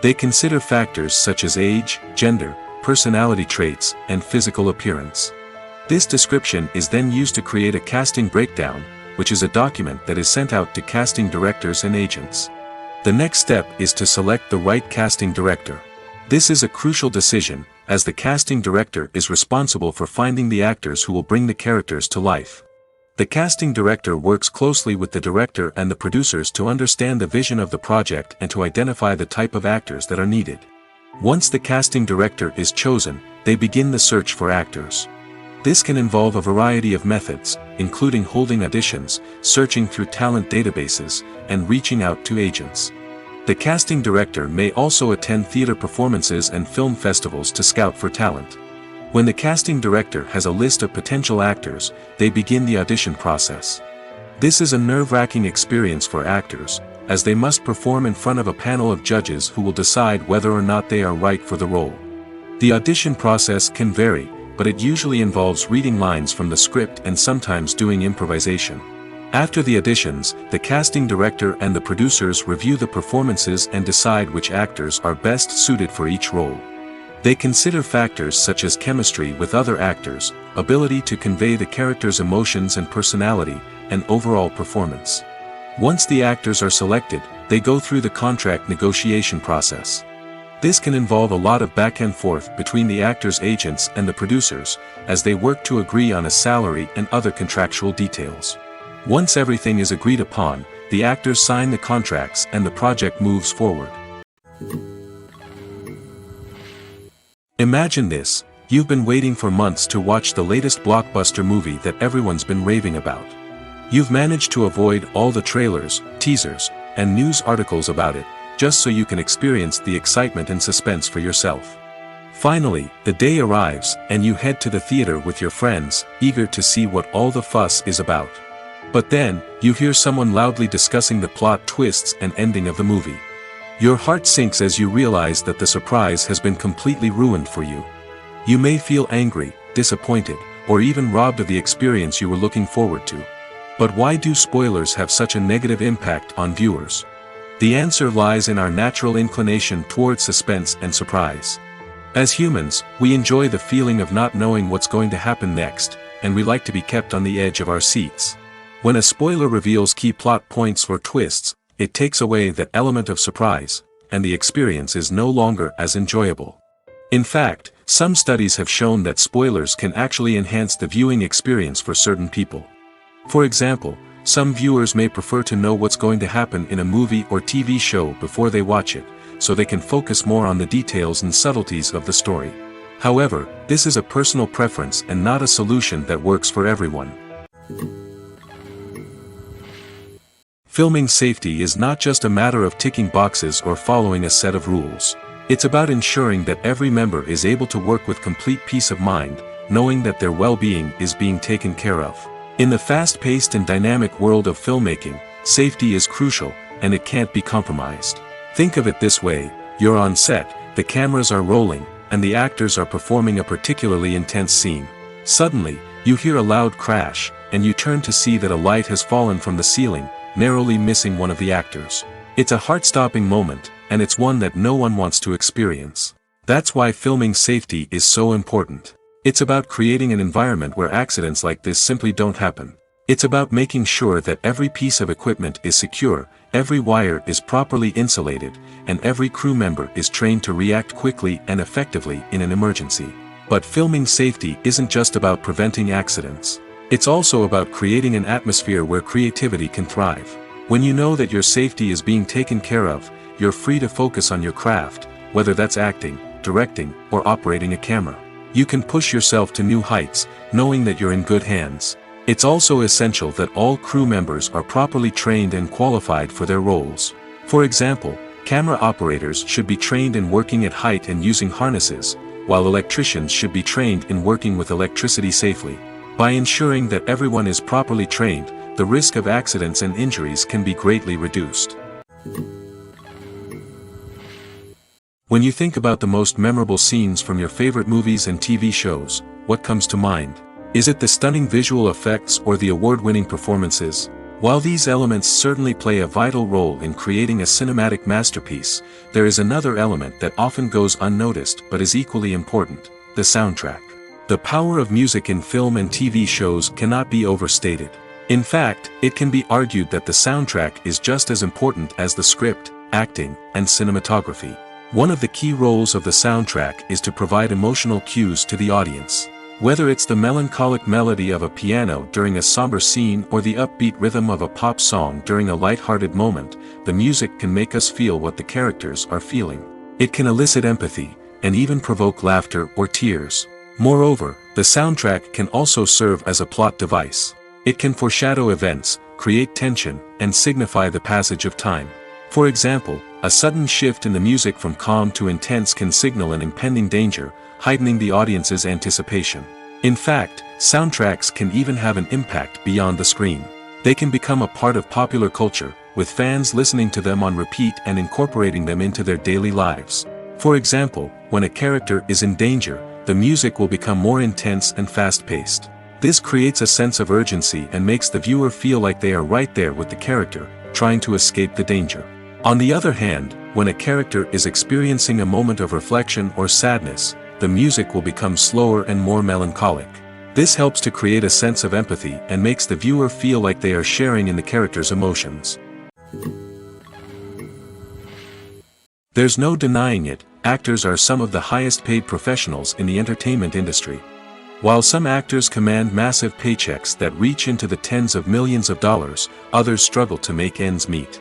They consider factors such as age, gender, personality traits, and physical appearance. This description is then used to create a casting breakdown, which is a document that is sent out to casting directors and agents. The next step is to select the right casting director. This is a crucial decision, as the casting director is responsible for finding the actors who will bring the characters to life. The casting director works closely with the director and the producers to understand the vision of the project and to identify the type of actors that are needed. Once the casting director is chosen, they begin the search for actors. This can involve a variety of methods, including holding auditions, searching through talent databases, and reaching out to agents. The casting director may also attend theater performances and film festivals to scout for talent. When the casting director has a list of potential actors, they begin the audition process. This is a nerve-wracking experience for actors, as they must perform in front of a panel of judges who will decide whether or not they are right for the role. The audition process can vary, but it usually involves reading lines from the script and sometimes doing improvisation. After the auditions, the casting director and the producers review the performances and decide which actors are best suited for each role. They consider factors such as chemistry with other actors, ability to convey the character's emotions and personality, and overall performance. Once the actors are selected, they go through the contract negotiation process. This can involve a lot of back and forth between the actors' agents and the producers, as they work to agree on a salary and other contractual details. Once everything is agreed upon, the actors sign the contracts and the project moves forward. Imagine this: You've been waiting for months to watch the latest blockbuster movie that everyone's been raving about. You've managed to avoid all the trailers, teasers, and news articles about it, just so you can experience the excitement and suspense for yourself. Finally, the day arrives, and you head to the theater with your friends, eager to see what all the fuss is about. But then, you hear someone loudly discussing the plot twists and ending of the movie. Your heart sinks as you realize that the surprise has been completely ruined for you. You may feel angry, disappointed, or even robbed of the experience you were looking forward to. But why do spoilers have such a negative impact on viewers? The answer lies in our natural inclination towards suspense and surprise. As humans, we enjoy the feeling of not knowing what's going to happen next, and we like to be kept on the edge of our seats. When a spoiler reveals key plot points or twists, it takes away that element of surprise, and the experience is no longer as enjoyable. In fact, some studies have shown that spoilers can actually enhance the viewing experience for certain people. For example, some viewers may prefer to know what's going to happen in a movie or TV show before they watch it, so they can focus more on the details and subtleties of the story. However, this is a personal preference and not a solution that works for everyone. Filming safety is not just a matter of ticking boxes or following a set of rules. It's about ensuring that every member is able to work with complete peace of mind, knowing that their well-being is being taken care of. In the fast-paced and dynamic world of filmmaking, safety is crucial, and it can't be compromised. Think of it this way: you're on set, the cameras are rolling, and the actors are performing a particularly intense scene. Suddenly, you hear a loud crash, and you turn to see that a light has fallen from the ceiling, narrowly missing one of the actors. It's a heart-stopping moment, and it's one that no one wants to experience. That's why filming safety is so important. It's about creating an environment where accidents like this simply don't happen. It's about making sure that every piece of equipment is secure, every wire is properly insulated, and every crew member is trained to react quickly and effectively in an emergency. But filming safety isn't just about preventing accidents. It's also about creating an atmosphere where creativity can thrive. When you know that your safety is being taken care of, you're free to focus on your craft, whether that's acting, directing, or operating a camera. You can push yourself to new heights, knowing that you're in good hands. It's also essential that all crew members are properly trained and qualified for their roles. For example, camera operators should be trained in working at height and using harnesses, while electricians should be trained in working with electricity safely. By ensuring that everyone is properly trained, the risk of accidents and injuries can be greatly reduced. When you think about the most memorable scenes from your favorite movies and TV shows, what comes to mind? Is it the stunning visual effects or the award-winning performances? While these elements certainly play a vital role in creating a cinematic masterpiece, there is another element that often goes unnoticed but is equally important: the soundtrack. The power of music in film and TV shows cannot be overstated. In fact, it can be argued that the soundtrack is just as important as the script, acting, and cinematography. One of the key roles of the soundtrack is to provide emotional cues to the audience. Whether it's the melancholic melody of a piano during a somber scene or the upbeat rhythm of a pop song during a light-hearted moment, the music can make us feel what the characters are feeling. It can elicit empathy, and even provoke laughter or tears. Moreover, the soundtrack can also serve as a plot device. It can foreshadow events, create tension, and signify the passage of time. For example, a sudden shift in the music from calm to intense can signal an impending danger, heightening the audience's anticipation. In fact, soundtracks can even have an impact beyond the screen. They can become a part of popular culture, with fans listening to them on repeat and incorporating them into their daily lives. For example, when a character is in danger, the music will become more intense and fast-paced. This creates a sense of urgency and makes the viewer feel like they are right there with the character, trying to escape the danger. On the other hand, when a character is experiencing a moment of reflection or sadness, the music will become slower and more melancholic. This helps to create a sense of empathy and makes the viewer feel like they are sharing in the character's emotions. There's no denying it, actors are some of the highest-paid professionals in the entertainment industry. While some actors command massive paychecks that reach into the tens of millions of dollars, others struggle to make ends meet.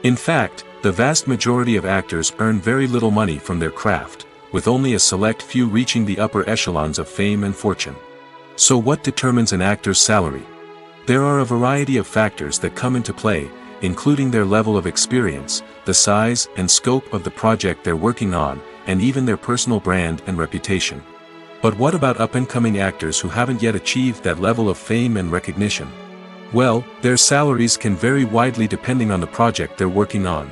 In fact, the vast majority of actors earn very little money from their craft, with only a select few reaching the upper echelons of fame and fortune. So what determines an actor's salary? There are a variety of factors that come into play, including their level of experience, the size and scope of the project they're working on, and even their personal brand and reputation. But what about up-and-coming actors who haven't yet achieved that level of fame and recognition? Well, their salaries can vary widely depending on the project they're working on.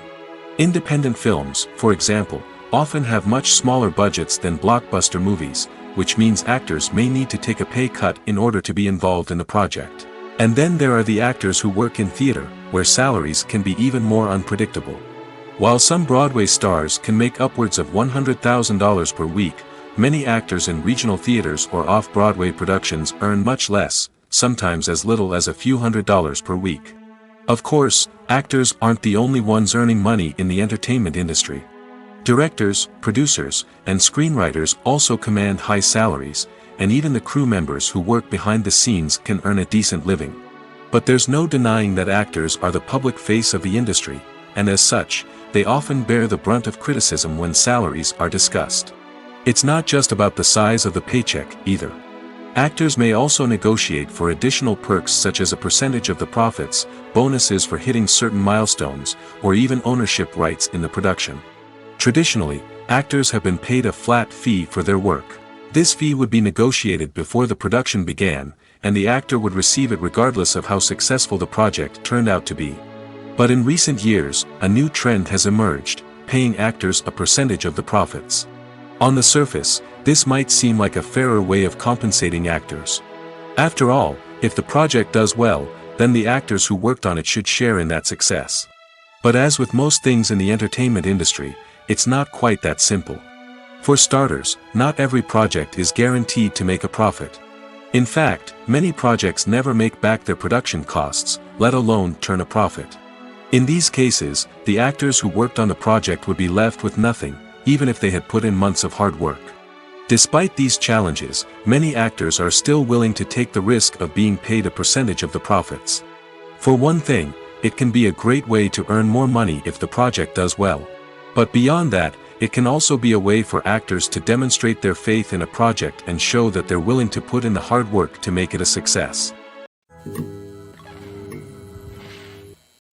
Independent films, for example, often have much smaller budgets than blockbuster movies, which means actors may need to take a pay cut in order to be involved in the project. And then there are the actors who work in theater, where salaries can be even more unpredictable. While some Broadway stars can make upwards of $100,000 per week, many actors in regional theaters or off-Broadway productions earn much less, sometimes as little as a few $100s per week. Of course, actors aren't the only ones earning money in the entertainment industry. Directors, producers, and screenwriters also command high salaries, and even the crew members who work behind the scenes can earn a decent living. But there's no denying that actors are the public face of the industry, and as such, they often bear the brunt of criticism when salaries are discussed. It's not just about the size of the paycheck, either. Actors may also negotiate for additional perks such as a percentage of the profits, bonuses for hitting certain milestones, or even ownership rights in the production. Traditionally, actors have been paid a flat fee for their work. This fee would be negotiated before the production began, and the actor would receive it regardless of how successful the project turned out to be. But in recent years, a new trend has emerged, paying actors a percentage of the profits. On the surface, this might seem like a fairer way of compensating actors. After all, if the project does well, then the actors who worked on it should share in that success. But as with most things in the entertainment industry, it's not quite that simple. For starters, not every project is guaranteed to make a profit. In fact, many projects never make back their production costs, let alone turn a profit. In these cases, the actors who worked on the project would be left with nothing, even if they had put in months of hard work. Despite these challenges, many actors are still willing to take the risk of being paid a percentage of the profits. For one thing, it can be a great way to earn more money if the project does well. But beyond that, it can also be a way for actors to demonstrate their faith in a project and show that they're willing to put in the hard work to make it a success.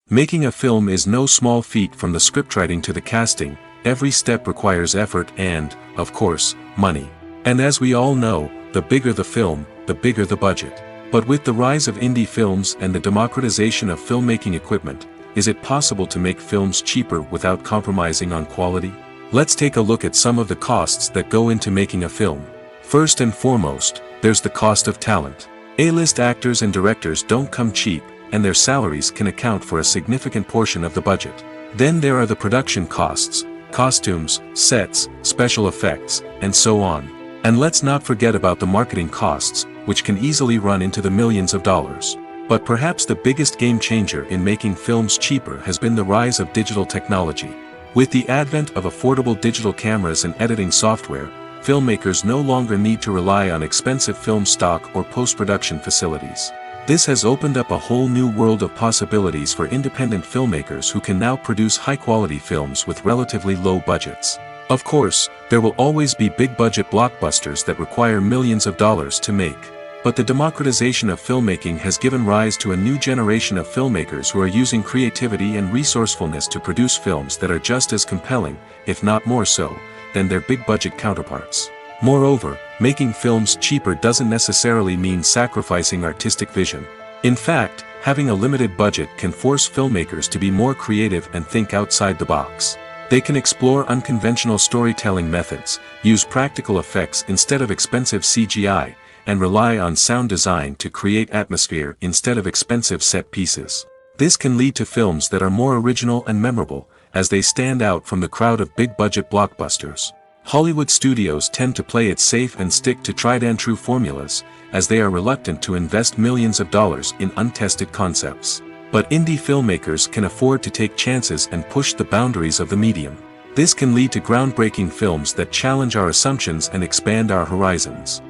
Making a film is no small feat. From the scriptwriting to the casting, every step requires effort and, of course, money. And as we all know, the bigger the film, the bigger the budget. But with the rise of indie films and the democratization of filmmaking equipment, is it possible to make films cheaper without compromising on quality? Let's take a look at some of the costs that go into making a film. First and foremost, there's the cost of talent. A-list actors and directors don't come cheap, and their salaries can account for a significant portion of the budget. Then there are the production costs, costumes, sets, special effects, and so on. And let's not forget about the marketing costs, which can easily run into the millions of dollars. But perhaps the biggest game changer in making films cheaper has been the rise of digital technology. With the advent of affordable digital cameras and editing software, filmmakers no longer need to rely on expensive film stock or post-production facilities. This has opened up a whole new world of possibilities for independent filmmakers who can now produce high-quality films with relatively low budgets. Of course, there will always be big-budget blockbusters that require millions of dollars to make. But the democratization of filmmaking has given rise to a new generation of filmmakers who are using creativity and resourcefulness to produce films that are just as compelling, if not more so, than their big-budget counterparts. Moreover, making films cheaper doesn't necessarily mean sacrificing artistic vision. In fact, having a limited budget can force filmmakers to be more creative and think outside the box. They can explore unconventional storytelling methods, use practical effects instead of expensive CGI, and rely on sound design to create atmosphere instead of expensive set pieces. This can lead to films that are more original and memorable, as they stand out from the crowd of big-budget blockbusters. Hollywood studios tend to play it safe and stick to tried-and-true formulas, as they are reluctant to invest millions of dollars in untested concepts. But indie filmmakers can afford to take chances and push the boundaries of the medium. This can lead to groundbreaking films that challenge our assumptions and expand our horizons.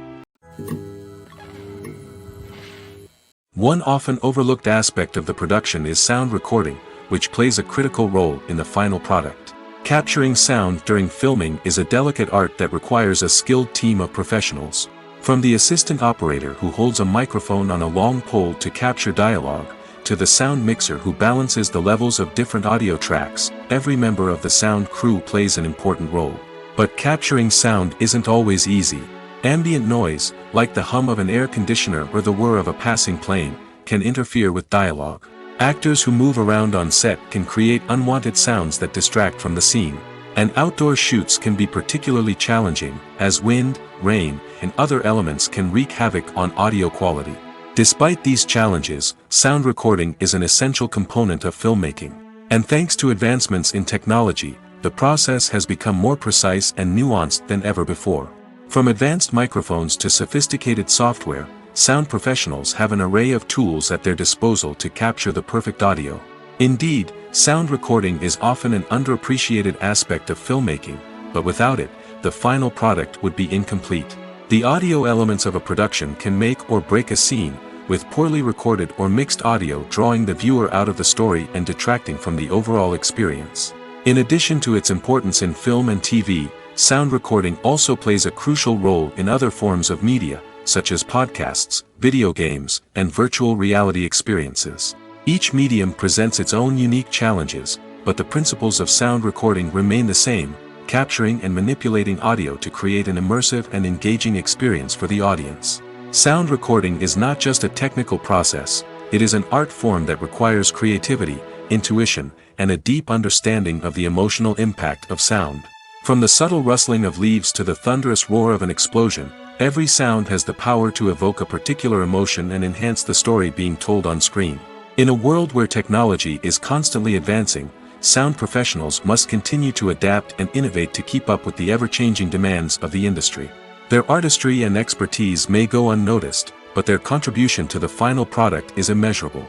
One often overlooked aspect of the production is sound recording, which plays a critical role in the final product. Capturing sound during filming is a delicate art that requires a skilled team of professionals. From the assistant operator who holds a microphone on a long pole to capture dialogue, to the sound mixer who balances the levels of different audio tracks, every member of the sound crew plays an important role. But capturing sound isn't always easy. Ambient noise, like the hum of an air conditioner or the whir of a passing plane, can interfere with dialogue. Actors who move around on set can create unwanted sounds that distract from the scene. And outdoor shoots can be particularly challenging, as wind, rain, and other elements can wreak havoc on audio quality. Despite these challenges, sound recording is an essential component of filmmaking. And thanks to advancements in technology, the process has become more precise and nuanced than ever before. From advanced microphones to sophisticated software, sound professionals have an array of tools at their disposal to capture the perfect audio. Indeed, sound recording is often an underappreciated aspect of filmmaking, but without it, the final product would be incomplete. The audio elements of a production can make or break a scene, with poorly recorded or mixed audio drawing the viewer out of the story and detracting from the overall experience. In addition to its importance in film and TV, sound recording also plays a crucial role in other forms of media, such as podcasts, video games, and virtual reality experiences. Each medium presents its own unique challenges, but the principles of sound recording remain the same: capturing and manipulating audio to create an immersive and engaging experience for the audience. Sound recording is not just a technical process, it is an art form that requires creativity, intuition, and a deep understanding of the emotional impact of sound. From the subtle rustling of leaves to the thunderous roar of an explosion, every sound has the power to evoke a particular emotion and enhance the story being told on screen. In a world where technology is constantly advancing, sound professionals must continue to adapt and innovate to keep up with the ever-changing demands of the industry. Their artistry and expertise may go unnoticed, but their contribution to the final product is immeasurable.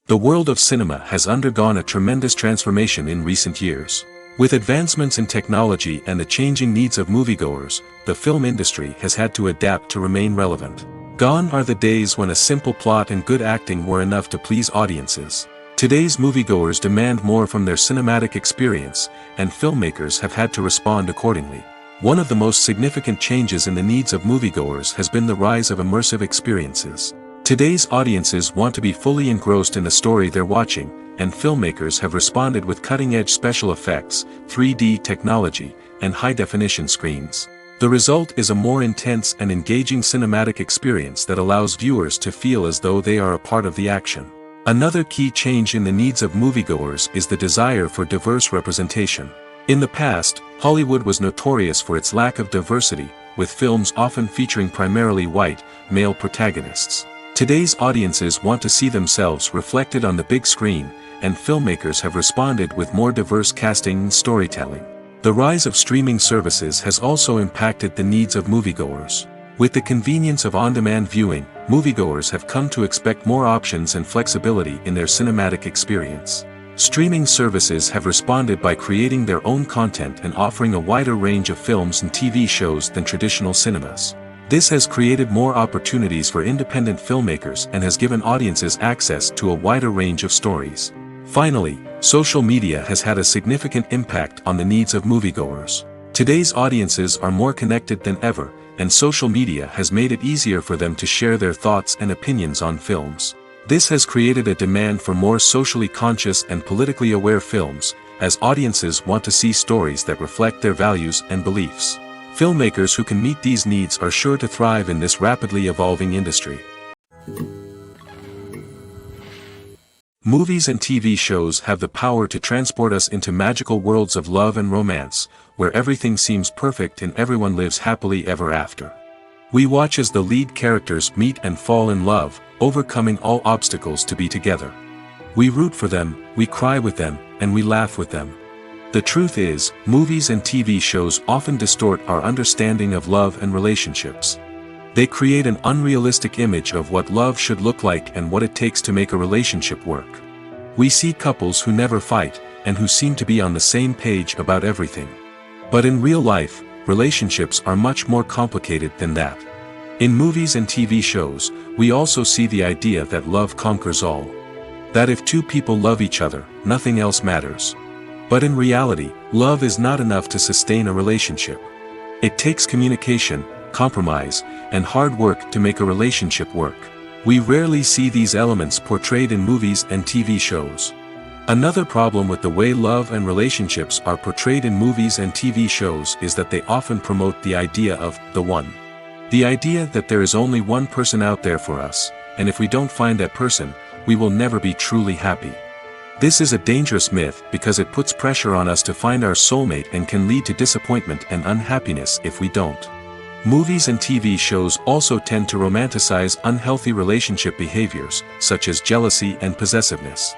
The world of cinema has undergone a tremendous transformation in recent years. With advancements in technology and the changing needs of moviegoers, the film industry has had to adapt to remain relevant. Gone are the days when a simple plot and good acting were enough to please audiences. Today's moviegoers demand more from their cinematic experience, and filmmakers have had to respond accordingly. One of the most significant changes in the needs of moviegoers has been the rise of immersive experiences. Today's audiences want to be fully engrossed in the story they're watching, and filmmakers have responded with cutting-edge special effects, 3D technology, and high-definition screens. The result is a more intense and engaging cinematic experience that allows viewers to feel as though they are a part of the action. Another key change in the needs of moviegoers is the desire for diverse representation. In the past, Hollywood was notorious for its lack of diversity, with films often featuring primarily white, male protagonists. Today's audiences want to see themselves reflected on the big screen, and filmmakers have responded with more diverse casting and storytelling. The rise of streaming services has also impacted the needs of moviegoers. With the convenience of on-demand viewing, moviegoers have come to expect more options and flexibility in their cinematic experience. Streaming services have responded by creating their own content and offering a wider range of films and TV shows than traditional cinemas. This has created more opportunities for independent filmmakers and has given audiences access to a wider range of stories. Finally, social media has had a significant impact on the needs of moviegoers. Today's audiences are more connected than ever, and social media has made it easier for them to share their thoughts and opinions on films. This has created a demand for more socially conscious and politically aware films, as audiences want to see stories that reflect their values and beliefs. Filmmakers who can meet these needs are sure to thrive in this rapidly evolving industry. Movies and TV shows have the power to transport us into magical worlds of love and romance, where everything seems perfect and everyone lives happily ever after. We watch as the lead characters meet and fall in love, overcoming all obstacles to be together. We root for them, we cry with them, and we laugh with them. The truth is, movies and TV shows often distort our understanding of love and relationships. They create an unrealistic image of what love should look like and what it takes to make a relationship work. We see couples who never fight, and who seem to be on the same page about everything. But in real life, relationships are much more complicated than that. In movies and TV shows, we also see the idea that love conquers all. That if two people love each other, nothing else matters. But in reality, love is not enough to sustain a relationship. It takes communication, compromise, and hard work to make a relationship work. We rarely see these elements portrayed in movies and TV shows. Another problem with the way love and relationships are portrayed in movies and TV shows is that they often promote the idea of the one. The idea that there is only one person out there for us, and if we don't find that person, we will never be truly happy. This is a dangerous myth because it puts pressure on us to find our soulmate and can lead to disappointment and unhappiness if we don't. Movies and TV shows also tend to romanticize unhealthy relationship behaviors, such as jealousy and possessiveness.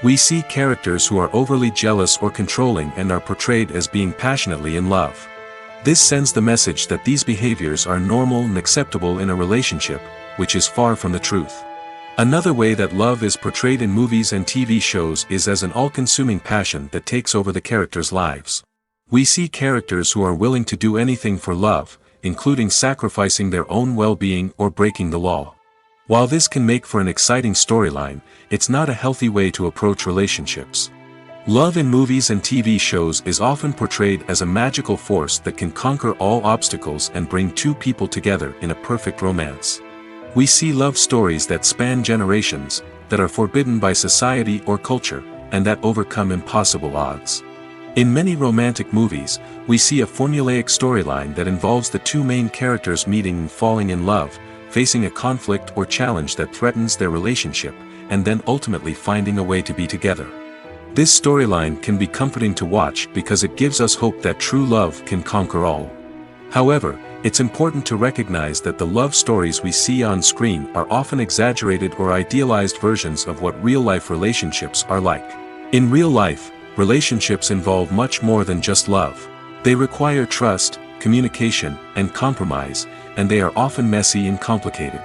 We see characters who are overly jealous or controlling and are portrayed as being passionately in love. This sends the message that these behaviors are normal and acceptable in a relationship, which is far from the truth. Another way that love is portrayed in movies and TV shows is as an all-consuming passion that takes over the characters' lives. We see characters who are willing to do anything for love, including sacrificing their own well-being or breaking the law. While this can make for an exciting storyline, it's not a healthy way to approach relationships. Love in movies and TV shows is often portrayed as a magical force that can conquer all obstacles and bring two people together in a perfect romance. We see love stories that span generations, that are forbidden by society or culture, and that overcome impossible odds. In many romantic movies, we see a formulaic storyline that involves the two main characters meeting and falling in love, facing a conflict or challenge that threatens their relationship, and then ultimately finding a way to be together. This storyline can be comforting to watch because it gives us hope that true love can conquer all. However, it's important to recognize that the love stories we see on screen are often exaggerated or idealized versions of what real-life relationships are like. In real life, relationships involve much more than just love. They require trust, communication, and compromise, and they are often messy and complicated.